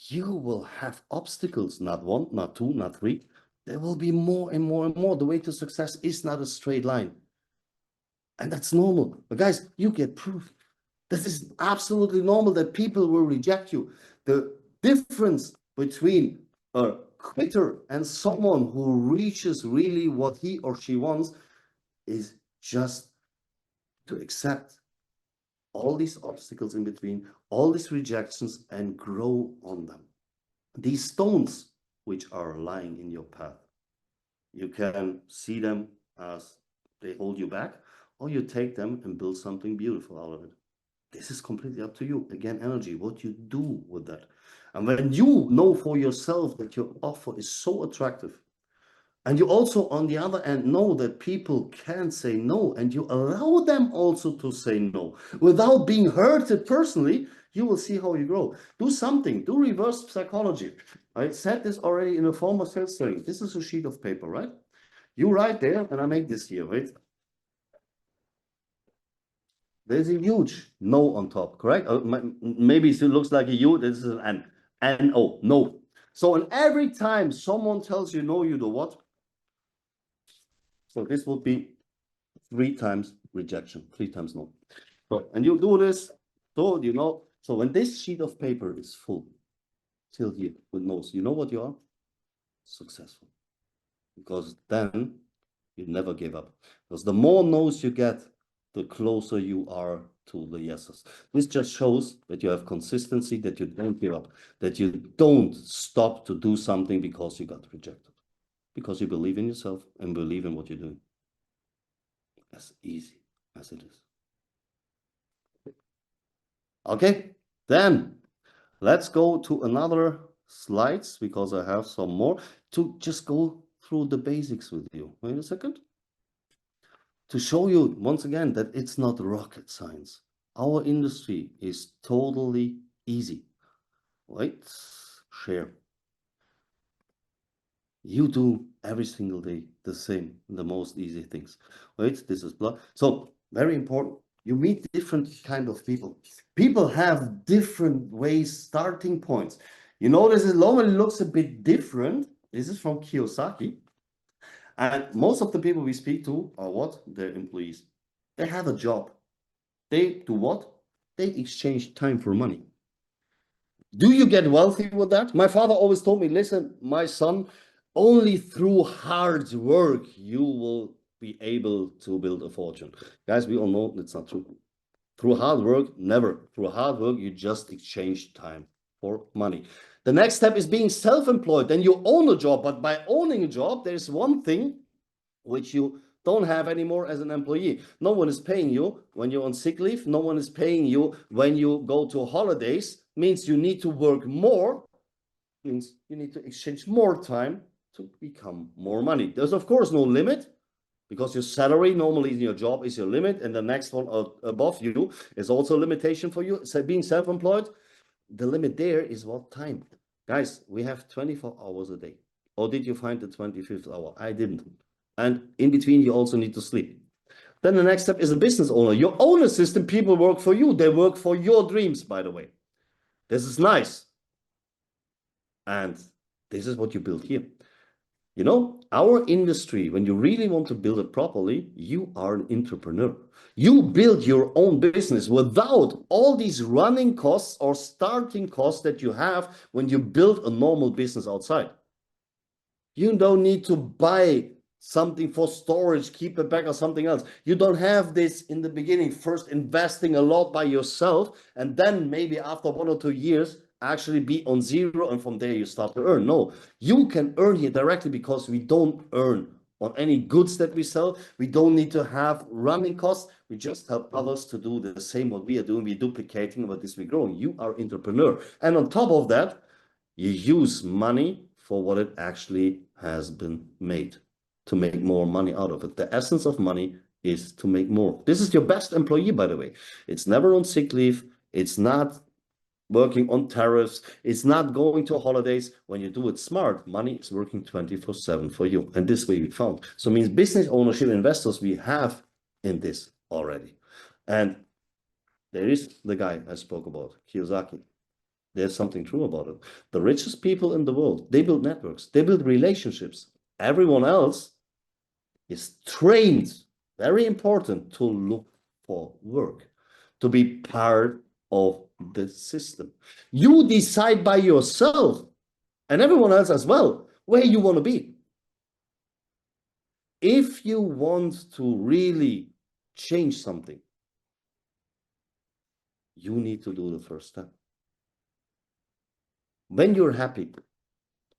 you will have obstacles, not one, not two, not three. There will be more and more and more. The way to success is not a straight line. And that's normal. But guys, you get proof. This is absolutely normal that people will reject you. The difference between a quitter and someone who reaches really what he or she wants is just to accept all these obstacles in between, all these rejections, and grow on them. These stones which are lying in your path, you can see them as they hold you back, or you take them and build something beautiful out of it. This is completely up to you. Again, energy, what you do with that. And when you know for yourself that your offer is so attractive, and you also, on the other hand, know that people can say no, and you allow them also to say no without being hurted personally, you will see how you grow. Do something, do reverse psychology. I said this already in a former sales training. This is a sheet of paper, right? You write there, and I make this here, right? There's a huge no on top, correct? Maybe it looks like a U. This is an N-O, no. So, and every time someone tells you no, you do what? So this would be 3 times rejection, 3 times no. So, and you do this, so you know. So when this sheet of paper is full, till here with no's, you know what you are? Successful. Because then you never give up. Because the more no's you get, the closer you are to the yeses. This just shows that you have consistency, that you don't give up, that you don't stop to do something because you got rejected. Because you believe in yourself and believe in what you're doing. As easy as it is. Okay, then let's go to another slides because I have some more to just go through the basics with you. Wait a second. To show you once again that it's not rocket science. Our industry is totally easy. Wait, share. You do every single day the same, the most easy things. Wait, this is blood. So very important. You meet different kind of people. People have different ways, starting points. You notice it normally looks a bit different. This is from Kiyosaki. And most of the people we speak to are what? They're employees. They have a job. They do what? They exchange time for money. Do you get wealthy with that? My father always told me, listen, my son, only through hard work you will be able to build a fortune. Guys, we all know that's not true. Through hard work, never. Through hard work, you just exchange time for money. The next step is being self-employed. Then you own a job, but by owning a job, there's one thing which you don't have anymore as an employee. No one is paying you when you're on sick leave. No one is paying you when you go to holidays. Means you need to work more. Means you need to exchange more time to become more money. There's of course no limit because your salary normally in your job is your limit, and the next one above you is also a limitation for you. So being self-employed, the limit there is what? Time. Guys, we have 24 hours a day. Or did you find the 25th hour? I didn't. And in between, you also need to sleep. Then the next step is a business owner. You own a system, people work for you. They work for your dreams, by the way. This is nice. And this is what you build here. You know, our industry, when you really want to build it properly, you are an entrepreneur. You build your own business without all these running costs or starting costs that you have when you build a normal business outside. You don't need to buy something for storage, keep it back, or something else. You don't have this in the beginning, first investing a lot by yourself, and then maybe after 1 or 2 years, actually be on zero, and from there you start to earn. No, you can earn here directly because we don't earn on any goods that we sell. We don't need to have running costs. We just help others to do the same what we are doing. We're duplicating, but this we're growing. You are entrepreneur. And on top of that, you use money for what it actually has been made, to make more money out of it. The essence of money is to make more. This is your best employee, by the way. It's never on sick leave. It's not working on tariffs. It's not going to holidays. When you do it smart, money is working 24/7 for you. And this way we found. So it means business ownership investors we have in this already. And there is the guy I spoke about, Kiyosaki. There's something true about it. The richest people in the world, they build networks, they build relationships. Everyone else is trained, very important, to look for work, to be part of the system. You decide by yourself, and everyone else as well, where you want to be. If you want to really change something, you need to do the first step. When you're happy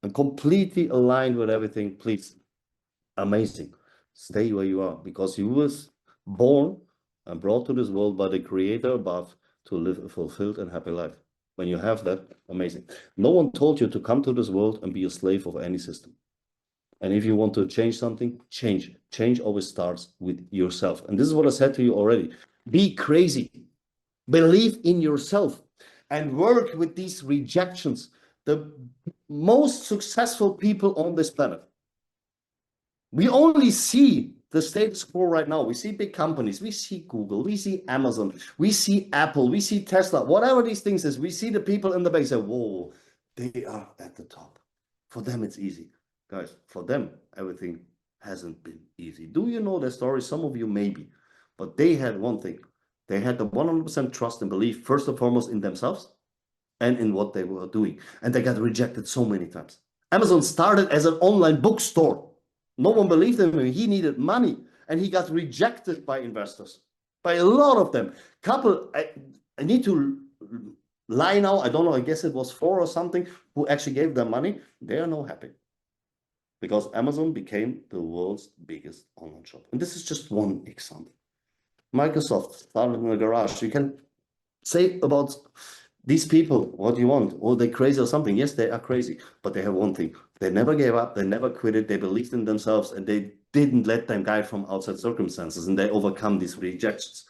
and completely aligned with everything, please, amazing. Stay where you are, because you was born and brought to this world by the Creator above to live a fulfilled and happy life. When you have that, amazing. No one told you to come to this world and be a slave of any system. And if you want to change something, change. Change always starts with yourself. And this is what I said to you already. Be crazy. Believe in yourself and work with these rejections. The most successful people on this planet. We only see the status quo right now. We see big companies. We see Google. We see Amazon. We see Apple. We see Tesla. Whatever these things is, we see the people in the base say, whoa, they are at the top. For them, it's easy. Guys, for them, everything hasn't been easy. Do you know their story? Some of you maybe. But they had one thing. They had the 100% trust and belief, first and foremost, in themselves and in what they were doing. And they got rejected so many times. Amazon started as an online bookstore. No one believed in him. He needed money. And he got rejected by investors, by a lot of them. I need to lie now. I don't know. I guess it was 4 or something who actually gave them money. They are not happy. Because Amazon became the world's biggest online shop. And this is just one example. Microsoft started in a garage. You can say about these people, what do you want? Oh, they're crazy or something. Yes, they are crazy, but they have one thing. They never gave up. They never quit it. They believed in themselves, and they didn't let them guide from outside circumstances, and they overcome these rejections.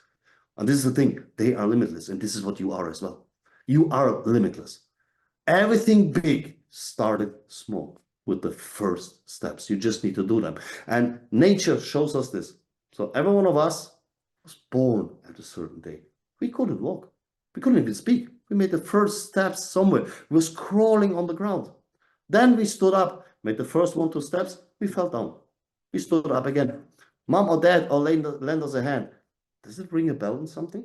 And this is the thing. They are limitless, and this is what you are as well. You are limitless. Everything big started small with the first steps. You just need to do them. And nature shows us this. So every one of us was born at a certain day. We couldn't walk. We couldn't even speak. We made the first steps somewhere. We was crawling on the ground. Then we stood up, made the first 1, 2 steps. We fell down. We stood up again. Mom or dad or lend us a hand. Does it ring a bell on something?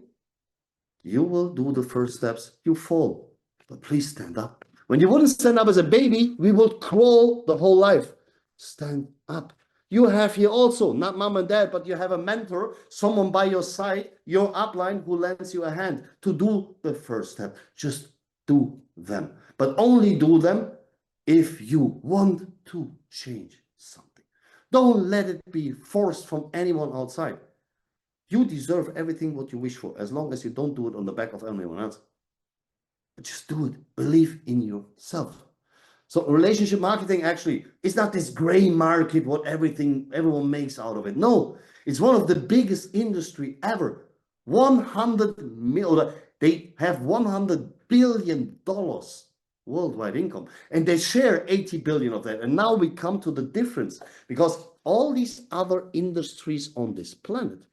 You will do the first steps. You fall. But please stand up. When you wouldn't stand up as a baby, we would crawl the whole life. Stand up. You have here also, not mom and dad, but you have a mentor, someone by your side, your upline who lends you a hand to do the first step. Just do them. But only do them if you want to change something. Don't let it be forced from anyone outside. You deserve everything what you wish for, as long as you don't do it on the back of anyone else. But just do it. Believe in yourself. So relationship marketing actually is not this gray market, what everyone makes out of it. No, it's one of the biggest industry ever. 100 million, they have $100 billion worldwide income, and they share 80 billion of that. And now we come to the difference, because all these other industries on this planet,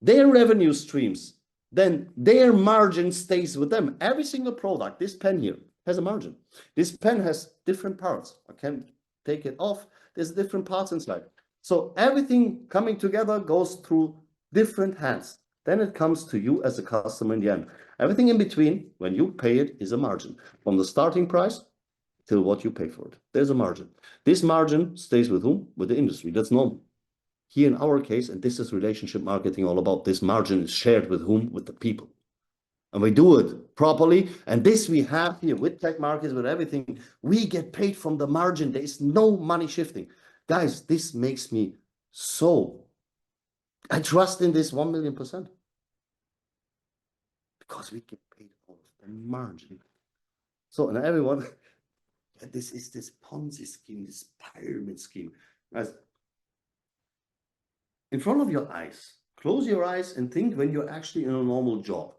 their revenue streams, then their margin stays with them. Every single product, this pen here has a margin. This pen has different parts. I can take it off. There's different parts inside. So everything coming together goes through different hands. Then it comes to you as a customer in the end. Everything in between, when you pay it, is a margin. From the starting price till what you pay for it. There's a margin. This margin stays with whom? With the industry. That's normal. Here in our case, and this is relationship marketing all about, this margin is shared with whom? With the people. And we do it properly. And this we have here with tech markets, with everything. We get paid from the margin. There is no money shifting. Guys, this makes me so, I trust in this 1,000,000%. Because we get paid off the margin. So, and everyone, this is this Ponzi scheme, this pyramid scheme. Guys, in front of your eyes, close your eyes and think when you're actually in a normal job.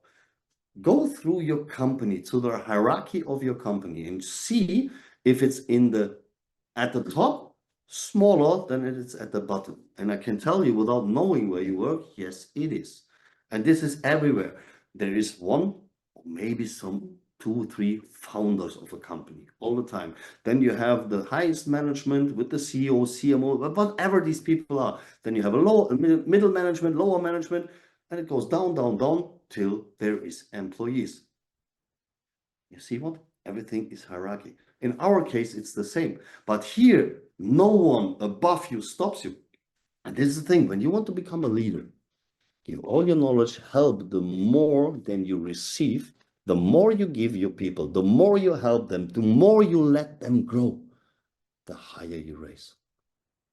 Go through your company to the hierarchy of your company and see if it's at the top smaller than it is at the bottom. And I can tell you without knowing where you work, yes, it is. And this is everywhere. There is one or maybe some 2, 3 founders of a company all the time. Then you have the highest management with the CEO, CMO, whatever these people are. Then you have a middle management, lower management, and it goes down, down, down till there is employees. You see what? Everything is hierarchy. In our case, it's the same. But here, no one above you stops you. And this is the thing, when you want to become a leader, give all your knowledge, help, the more than you receive, the more you give your people, the more you help them, the more you let them grow, the higher you raise.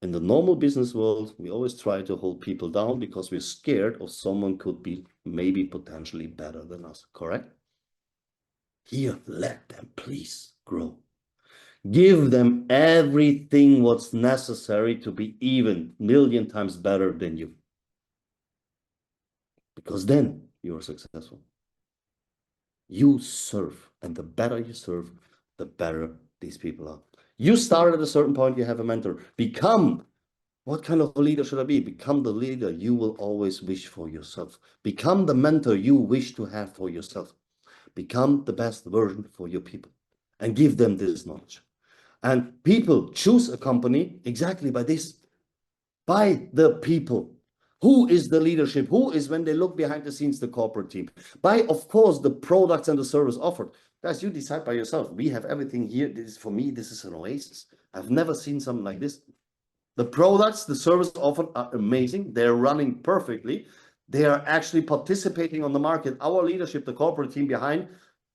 In the normal business world, we always try to hold people down because we're scared of someone could be maybe potentially better than us, correct? Here, let them please grow. Give them everything what's necessary to be even million times better than you. Because then you are successful. You serve, and the better you serve, the better these people are. You start at a certain point, you have a mentor. Become, what kind of a leader should I be? Become the leader you will always wish for yourself. Become the mentor you wish to have for yourself. Become the best version for your people and give them this knowledge. And people choose a company exactly by this, by the people. Who is the leadership? Who is, when they look behind the scenes, the corporate team? By, of course, the products and the service offered. Guys, you decide by yourself. We have everything here. This is, for me, this is an oasis. I've never seen something like this. The products, the service offered are amazing. They're running perfectly. They are actually participating on the market. Our leadership, the corporate team behind,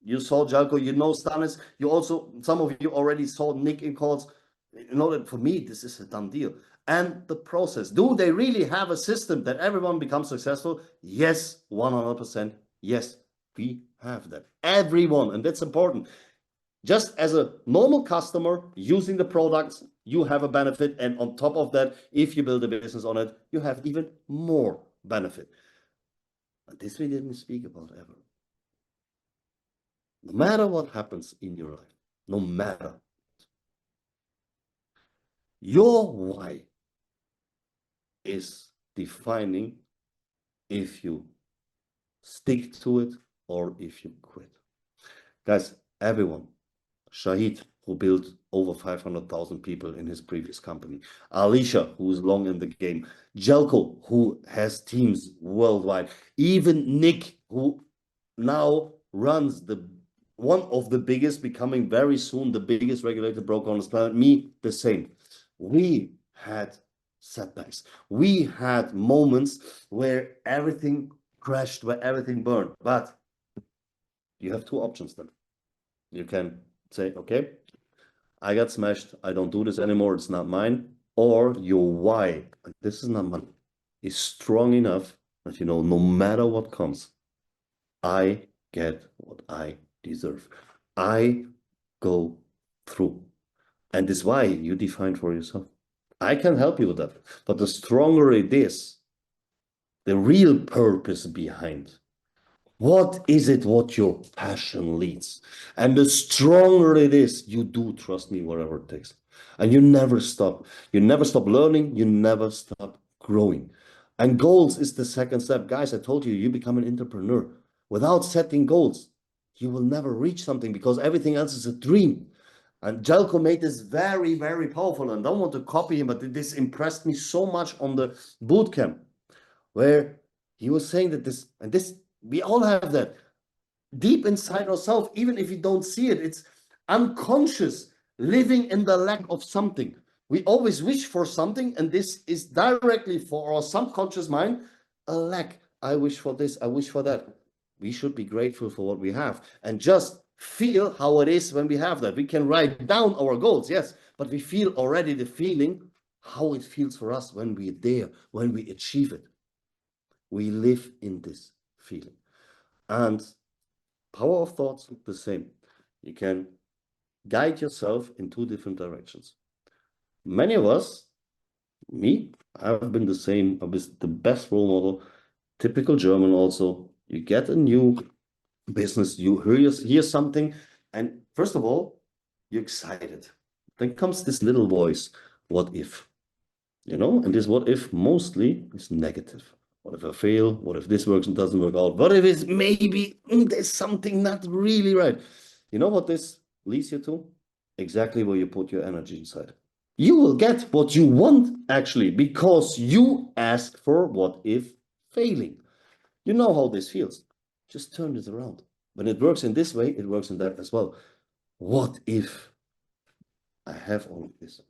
you saw Jelko, you know Stanis, you also, some of you already saw Nick in calls. You know that for me, this is a done deal. And the process, do they really have a system that everyone becomes successful? Yes, 100%. Yes, we have that. Everyone, and that's important. Just as a normal customer using the products, you have a benefit. And on top of that, if you build a business on it, you have even more benefit. But this we didn't speak about ever. No matter what happens in your life, no matter, your why is defining if you stick to it or if you quit. Guys, everyone, Shahid, who built over 500,000 people in his previous company, Alicia, who is long in the game, Jelko, who has teams worldwide, even Nick, who now runs one of the biggest, becoming very soon the biggest regulated broker on this planet, me, the same. We had setbacks. We had moments where everything crashed, where everything burned. But you have two options then. You can say, okay, I got smashed. I don't do this anymore. It's not mine. Or your why, this is not mine, is strong enough that you know, no matter what comes, I get what I deserve. I go through. And this why you define for yourself. I can help you with that. But the stronger it is, the real purpose behind, what is it what your passion leads? And the stronger it is, you do, trust me, whatever it takes. And you never stop. You never stop learning. You never stop growing. And goals is the second step. Guys, I told you, you become an entrepreneur. Without setting goals, you will never reach something because everything else is a dream. And Jelko made this very, very powerful. And I don't want to copy him, but this impressed me so much on the boot camp, where he was saying that this, we all have that deep inside ourselves, even if we don't see it. It's unconscious, living in the lack of something. We always wish for something, and this is directly for our subconscious mind a lack. I wish for this, I wish for that. We should be grateful for what we have and just feel how it is when we have that. We can write down our goals, yes, but we feel already the feeling, how it feels for us when we're there, when we achieve it. We live in this feeling. And power of thoughts, the same. You can guide yourself in two different directions. Many of us, me, I've been the same. I was the best role model, typical German also. You get a new business, you hear something, and first of all, you're excited. Then comes this little voice, what if? And this what if mostly is negative. What if I fail? What if this works and doesn't work out? What if it's maybe there's something not really right? You know what this leads you to? Exactly where you put your energy inside. You will get what you want actually because you ask for what if failing. You know how this feels. Just turn this around. When it works in this way, it works in that as well. What if I have all of this?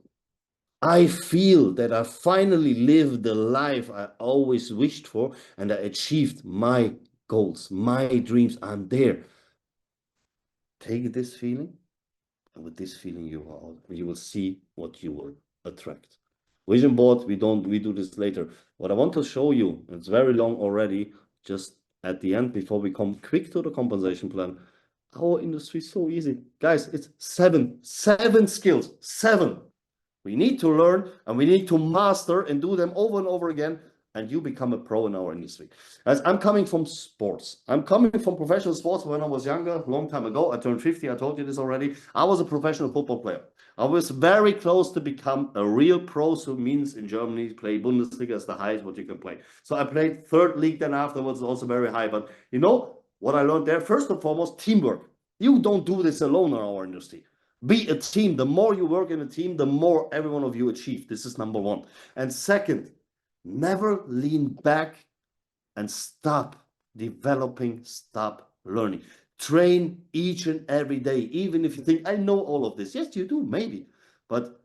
I feel that I finally lived the life I always wished for and I achieved my goals, my dreams. I'm there. Take this feeling, and with this feeling you will see what you will attract. Vision board, we do this later. What I want to show you, it's very long already, just at the end before we come quick to the compensation plan. Our industry is so easy. Guys, it's seven skills, 7. We need to learn and we need to master and do them over and over again, and you become a pro in our industry. As I'm coming from sports, I'm coming from professional sports. When I was younger, a long time ago, I turned 50, I told you this already. I was a professional football player. I was very close to become a real pro, so means in Germany, play Bundesliga is the highest what you can play. So I played third league, then afterwards also very high. But you know what I learned there? First and foremost, teamwork. You don't do this alone in our industry. Be a team. The more you work in a team, the more every one of you achieve. This is number 1. And second, never lean back and stop developing, stop learning. Train each and every day, even if you think, I know all of this. Yes, you do, maybe. But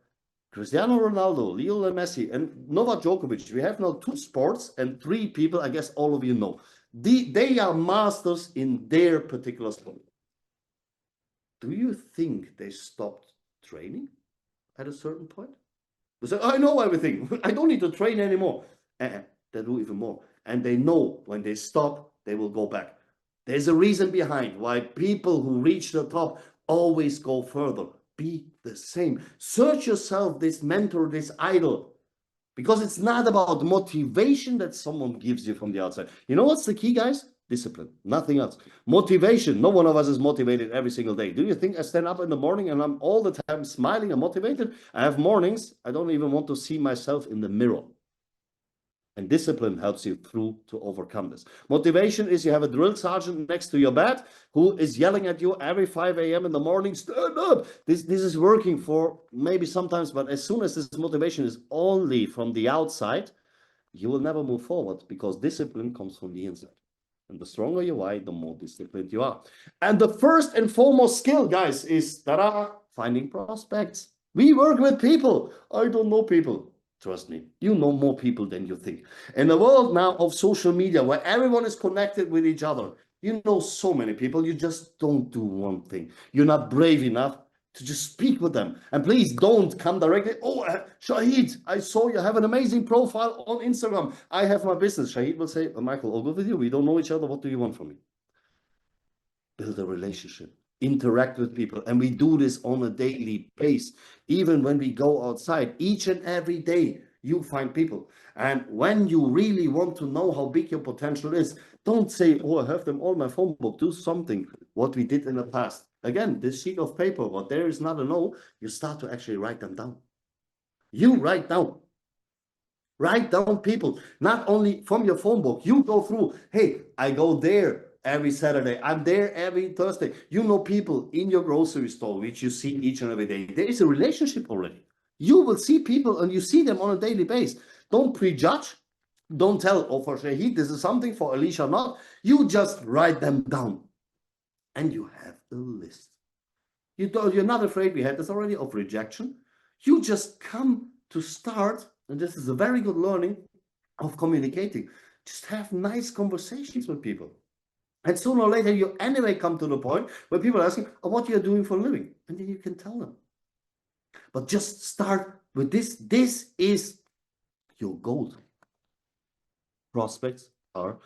Cristiano Ronaldo, Lionel Messi, and Novak Djokovic, we have now 2 sports and 3 people, I guess all of you know. They are masters in their particular sport. Do you think they stopped training at a certain point? They say, I know everything. I don't need to train anymore. They do even more. And they know when they stop, they will go back. There's a reason behind why people who reach the top always go further. Be the same. Search yourself this mentor, this idol. Because it's not about motivation that someone gives you from the outside. You know what's the key, guys? Discipline, nothing else. Motivation, no one of us is motivated every single day. Do you think I stand up in the morning and I'm all the time smiling and motivated? I have mornings, I don't even want to see myself in the mirror. And discipline helps you through to overcome this. Motivation is you have a drill sergeant next to your bed who is yelling at you every 5 a.m. in the morning, stand up. This is working for maybe sometimes, but as soon as this motivation is only from the outside, you will never move forward because discipline comes from the inside. And the stronger you are, the more disciplined you are. And the first and foremost skill, guys, is finding prospects. We work with people. I don't know people. Trust me, you know more people than you think. In the world now of social media, where everyone is connected with each other, you know so many people, you just don't do one thing. You're not brave enough to just speak with them. And please don't come directly, Shahid, I saw you have an amazing profile on Instagram. I have my business. Shahid will say, Michael, all good with you. We don't know each other. What do you want from me? Build a relationship. Interact with people. And we do this on a daily basis. Even when we go outside, each and every day, you find people. And when you really want to know how big your potential is, don't say, I have them all in my phone book. Do something, what we did in the past. Again, this sheet of paper, what there is not a no, you start to actually write them down. You write down. Write down people, not only from your phone book. You go through, hey, I go there every Saturday. I'm there every Thursday. You know people in your grocery store, which you see each and every day. There is a relationship already. You will see people and you see them on a daily basis. Don't prejudge. Don't tell, for Shahid, this is something, for Alicia not. You just write them down. And you have a list. You're not afraid, we had this already, of rejection. You just come to start, and this is a very good learning of communicating. Just have nice conversations with people. And sooner or later, you anyway come to the point where people are asking, what you're doing for a living. And then you can tell them. But just start with this. This is your goal. Prospects are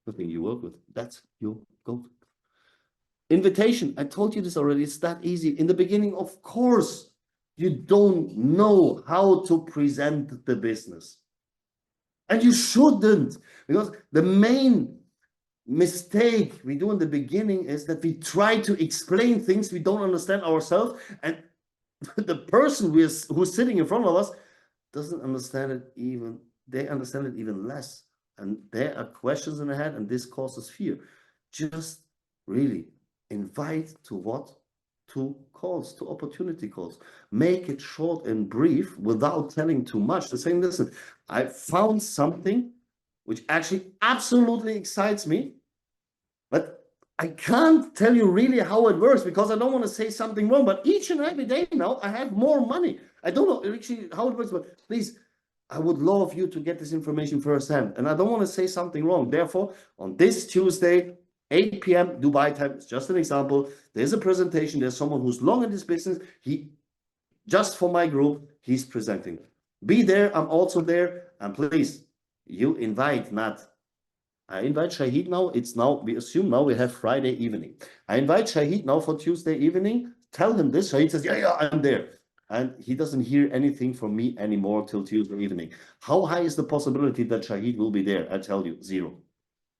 the thing you work with. That's your goal. Invitation, I told you this already, it's that easy. In the beginning, of course, you don't know how to present the business. And you shouldn't, because the main mistake we do in the beginning is that we try to explain things we don't understand ourselves, and the person who's sitting in front of us doesn't understand it even, they understand it even less. And there are questions in their head, and this causes fear. Just really invite to what? To calls, to opportunity calls. Make it short and brief without telling too much. The saying, listen, I found something which actually absolutely excites me, but I can't tell you really how it works because I don't want to say something wrong. But each and every day now, I have more money. I don't know actually how it works, but please, I would love you to get this information firsthand. And I don't want to say something wrong. Therefore, on this Tuesday, 8 p.m. Dubai time, it's just an example. There's a presentation. There's someone who's long in this business. He, just for my group, he's presenting. Be there. I'm also there. And please, you invite, not I invite Shahid now. It's now, we assume now we have Friday evening. I invite Shahid now for Tuesday evening. Tell him this. Shahid says, yeah, I'm there. And he doesn't hear anything from me anymore till Tuesday evening. How high is the possibility that Shahid will be there? I tell you, 0.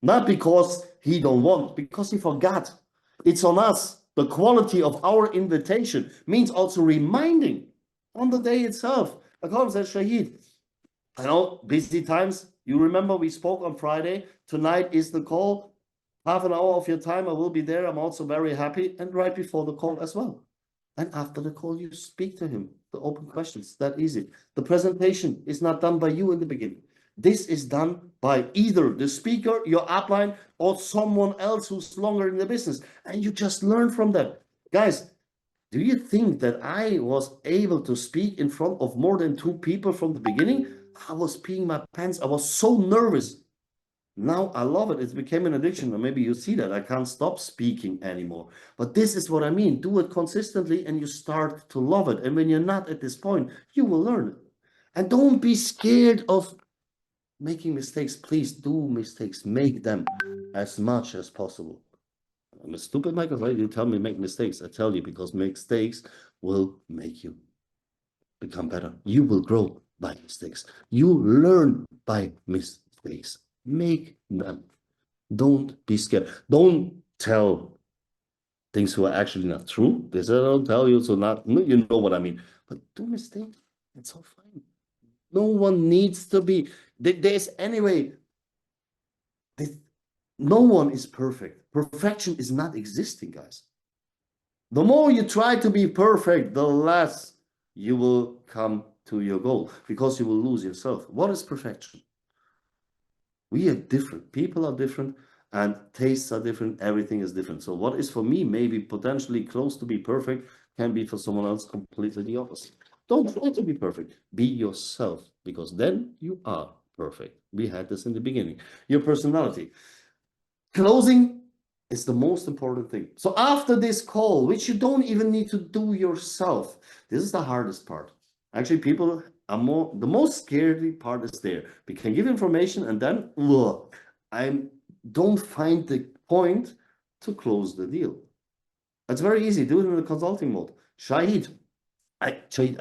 Not because he don't want, because he forgot. It's on us. The quality of our invitation means also reminding on the day itself. I call him, says, Shahid, I know, busy times. You remember we spoke on Friday. Tonight is the call. Half an hour of your time, I will be there. I'm also very happy. And right before the call as well. And after the call, you speak to him. The open questions, that easy. The presentation is not done by you in the beginning. This is done by either the speaker, your upline, or someone else who's longer in the business. And you just learn from that. Guys, do you think that I was able to speak in front of more than 2 people from the beginning? I was peeing my pants. I was so nervous. Now I love it. It became an addiction. Or maybe you see that I can't stop speaking anymore. But this is what I mean. Do it consistently and you start to love it. And when you're not at this point, you will learn it. And don't be scared of making mistakes. Please do mistakes. Make them as much as possible. I'm a stupid Michael, right? You tell me make mistakes. I tell you, because mistakes will make you become better. You will grow by mistakes. You learn by mistakes. Make them. Don't be scared. Don't tell things who are actually not true. This I don't tell you, so not, you know what I mean. But do mistakes. It's all fine. No one needs to be. There's anyway. No one is perfect. Perfection is not existing, guys. The more you try to be perfect, the less you will come to your goal, because you will lose yourself. What is perfection? We are different. People are different, and tastes are different. Everything is different. So what is for me maybe potentially close to be perfect can be for someone else completely the opposite. Don't try to be perfect. Be yourself, because then you are perfect. We had this in the beginning. Your personality. Closing is the most important thing. So after this call, which you don't even need to do yourself, this is the hardest part. Actually, people are the most scary part is there. We can give information and then, I don't find the point to close the deal. It's very easy. Do it in the consulting mode. Shahid, I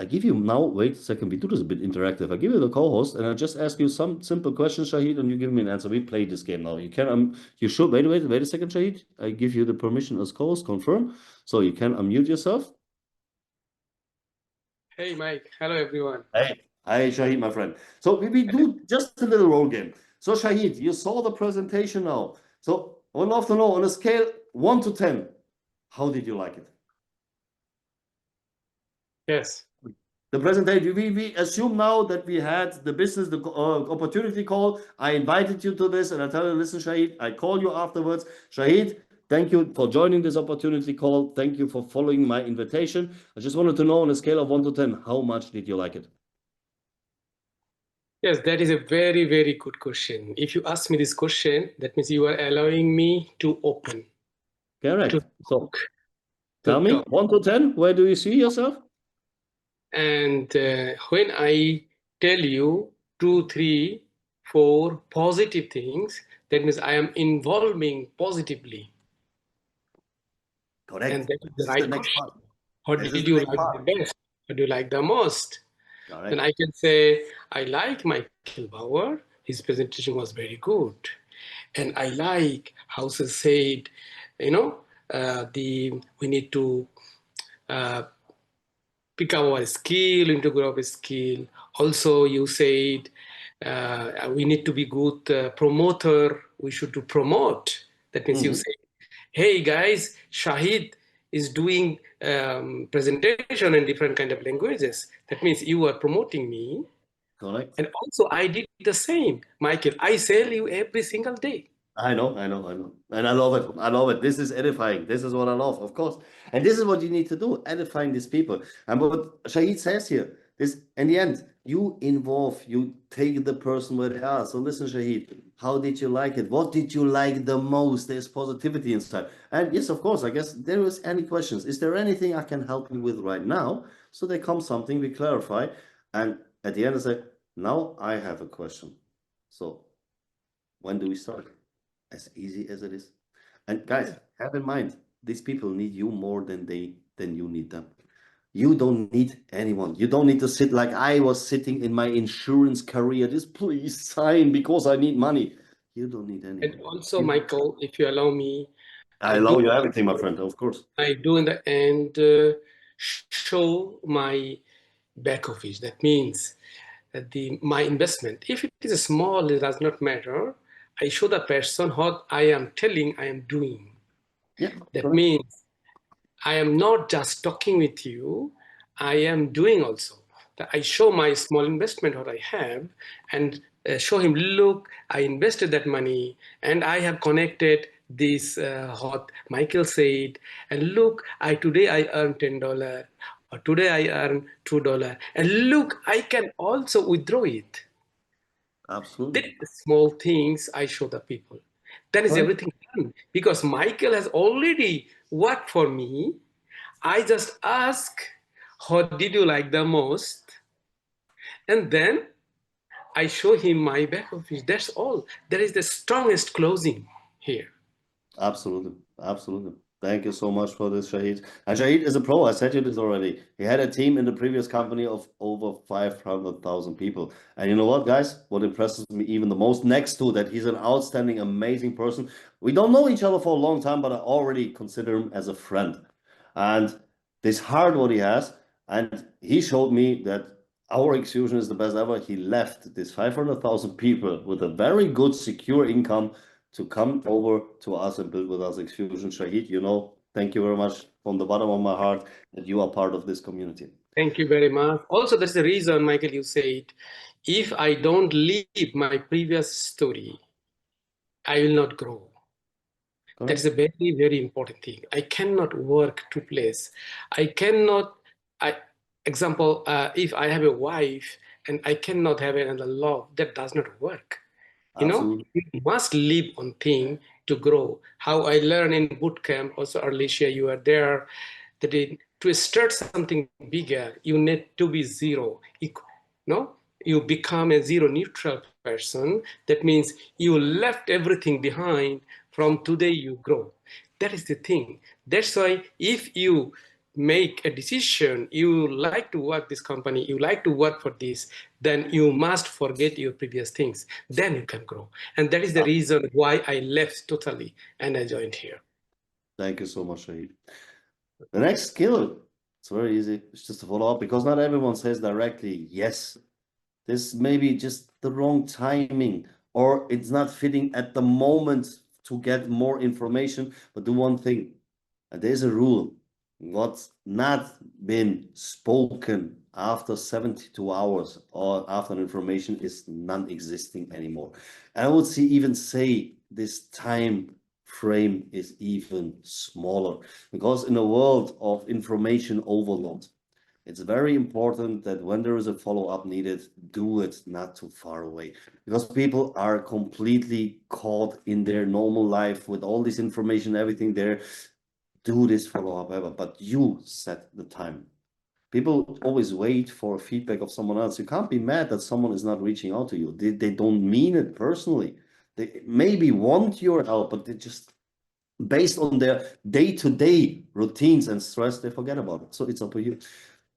give you now, wait a second, we do this a bit interactive. I give you the co-host and I just ask you some simple questions, Shahid, and you give me an answer. We play this game now. You can, you should, wait a second, Shahid. I give you the permission as co-host, confirm. So you can unmute yourself. Hey, Mike. Hello, everyone. Hey, Shahid, my friend. So we do just a little role game. So Shahid, you saw the presentation now. So I would love to know, on a scale 1 to 10, how did you like it? Yes. The presentation, we assume now that we had the business, the opportunity call. I invited you to this and I tell you, listen, Shahid, I call you afterwards. Shahid, thank you for joining this opportunity call. Thank you for following my invitation. I just wanted to know, on a scale of 1 to 10, how much did you like it? Yes, that is a very, very good question. If you ask me this question, that means you are allowing me to open. Correct. So to tell me, talk. 1 to 10, where do you see yourself? And when I tell you 2, 3, 4 positive things, that means I am involving positively. Correct. And that is This the is the right next question. part. What This did is the you next like part. the best? What do you like the most? Correct. Then I can say, I like Michael Baur. His presentation was very good. And I like how she said, you know, we need to pick up our skill, into grow our skill. Also, you said we need to be good promoter. We should do promote. That means you say, hey guys, Shahid is doing presentation in different kind of languages. That means you are promoting me. Correct. And also I did the same, Michael. I sell you every single day. I know. And I love it. I love it. This is edifying. This is what I love, of course. And this is what you need to do, edifying these people. And what Shahid says here, this in the end, you involve, you take the person where they are. So listen, Shahid, how did you like it? What did you like the most? There's positivity inside. And yes, of course, I guess there is any questions. Is there anything I can help you with right now? So there comes something, we clarify. And at the end, I say, now I have a question. So when do we start? As easy as it is. And guys, have in mind, these people need you more than you need them. You don't need anyone. You don't need to sit like I was sitting in my insurance career. Just please sign because I need money. You don't need anyone. And also, Michael, if you allow me, I allow you everything, my friend, of course. I do in the end show my back office. That means that my investment, if it is small, it does not matter. I show the person what I am telling I am doing. Yeah, that correct. means I am not just talking with you, I am doing also. I show my small investment what I have and show him, look, I invested that money and I have connected this what Michael said, and look, today I earned $10 or today I earned $2, and look, I can also withdraw it. Absolutely. The small things I show the people. That is Right. everything done because Michael has already worked for me. I just ask, what did you like the most? And then I show him my back office. That's all. That is the strongest closing here. Absolutely. Absolutely. Thank you so much for this, Shahid. And Shahid is a pro. I said you this already. He had a team in the previous company of over 500,000 people. And you know what, guys? What impresses me even the most, next to that, he's an outstanding, amazing person. We don't know each other for a long time, but I already consider him as a friend. And this heart what he has, and he showed me that our Xfusion is the best ever. He left this 500,000 people with a very good, secure income to come over to us and build with us Xfusion. Shahid, you know, thank you very much from the bottom of my heart that you are part of this community. Thank you very much. Also, that's the reason, Michael, you said, if I don't leave my previous story, I will not grow. Correct. That's a very, very important thing. I cannot work two places. I cannot, example, if I have a wife and I cannot have another love, that does not work. You know, you must live on thing to grow. How I learned in boot camp, also Alicia, you are there, that to start something bigger, you need to be zero. No, you become a zero neutral person. That means you left everything behind. From today, you grow. That is the thing. That's why if you make a decision, you like to work this company, you like to work for this, then you must forget your previous things. Then you can grow. And that is the reason why I left totally and I joined here. Thank you so much, Shahid. The next skill, it's very easy. It's just to follow up because not everyone says directly, yes. This may be just the wrong timing or it's not fitting at the moment to get more information, but do one thing. And there's a rule. What's not been spoken after 72 hours or after information is non-existing anymore. And I would even say this time frame is even smaller because in a world of information overload, it's very important that when there is a follow-up needed, do it not too far away because people are completely caught in their normal life with all this information, everything there. Do this follow-up ever, but you set the time. People always wait for feedback of someone else. You can't be mad that someone is not reaching out to you. They don't mean it personally. They maybe want your help, but they just, based on their day-to-day routines and stress, they forget about it. So it's up to you.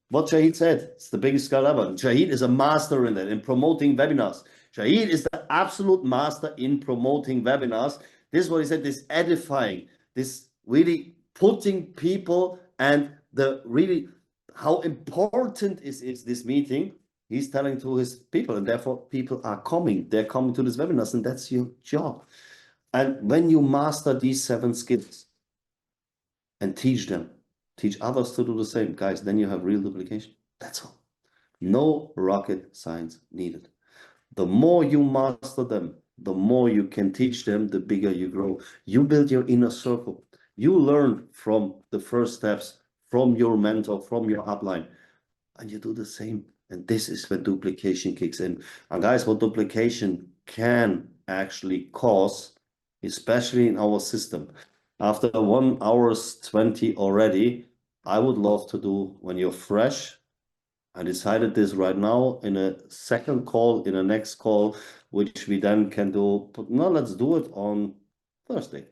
What Shahid said, it's the biggest skill ever. Shahid is a master in that, in promoting webinars. Shahid is the absolute master in promoting webinars. This is what he said, this edifying, this really putting people and the really how important is this meeting. He's telling to his people, and therefore people are coming. They're coming to this webinars, and that's your job. And when you master these 7 skills and teach them, teach others to do the same, guys, then you have real duplication. That's all. No rocket science needed. The more you master them, the more you can teach them, the bigger you grow. You build your inner circle. You learn from the first steps, from your mentor, from your upline, and you do the same. And this is when duplication kicks in. And guys, what duplication can actually cause, especially in our system, after 1 hour 20 already, I would love to do when you're fresh. I decided this right now in a second call, in a next call, which we then can do. But no, let's do it on Thursday.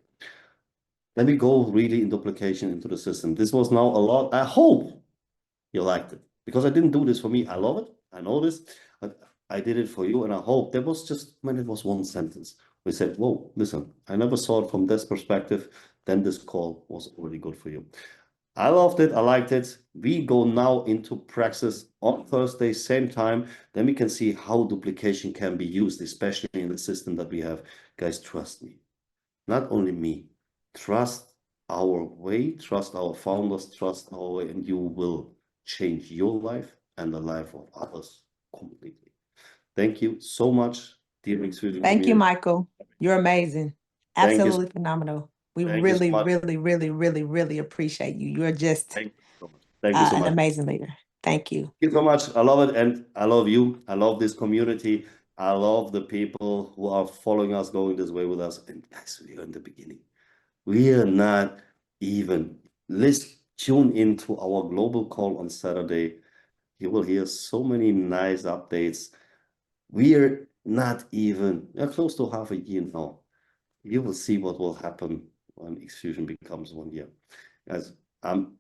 Let me go really in duplication into the system. This was now a lot. I hope you liked it, because I didn't do this for me. I love it. I know this. But I did it for you, and I hope there was just when it was 1 sentence. We said, whoa, listen, I never saw it from this perspective. Then this call was already good for you. I loved it. I liked it. We go now into praxis on Thursday, same time. Then we can see how duplication can be used, especially in the system that we have. Guys, trust me. Not only me. Trust our way. Trust our founders. Trust our way. And you will change your life and the life of others completely. Thank you so much, dear Xfusion Thank you, community. Michael. You're amazing. Thank you. Absolutely phenomenal. We Thank you so really, much. really, really, really, really appreciate you. You're just Thank you so much. Thank you so an much. amazing leader. Thank you. Thank you so much. I love it, and I love you. I love this community. I love the people who are following us, going this way with us. And guys, we are in the beginning. We are not even. Let's tune into our global call on Saturday. You will hear so many nice updates. We are not even close to half a year now. You will see what will happen when Xfusion becomes 1 year. Guys,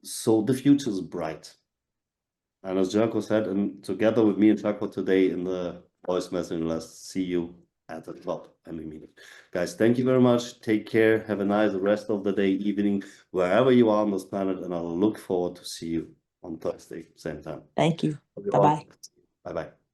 so the future is bright. And as Jaco said, and together with me and Jaco today in the voice message, let's see you at the club and we meet it. Guys, thank you very much. Take care. Have a nice rest of the day, evening, wherever you are on this planet. And I'll look forward to see you on Thursday, same time. Thank you. Bye-bye. Bye-bye.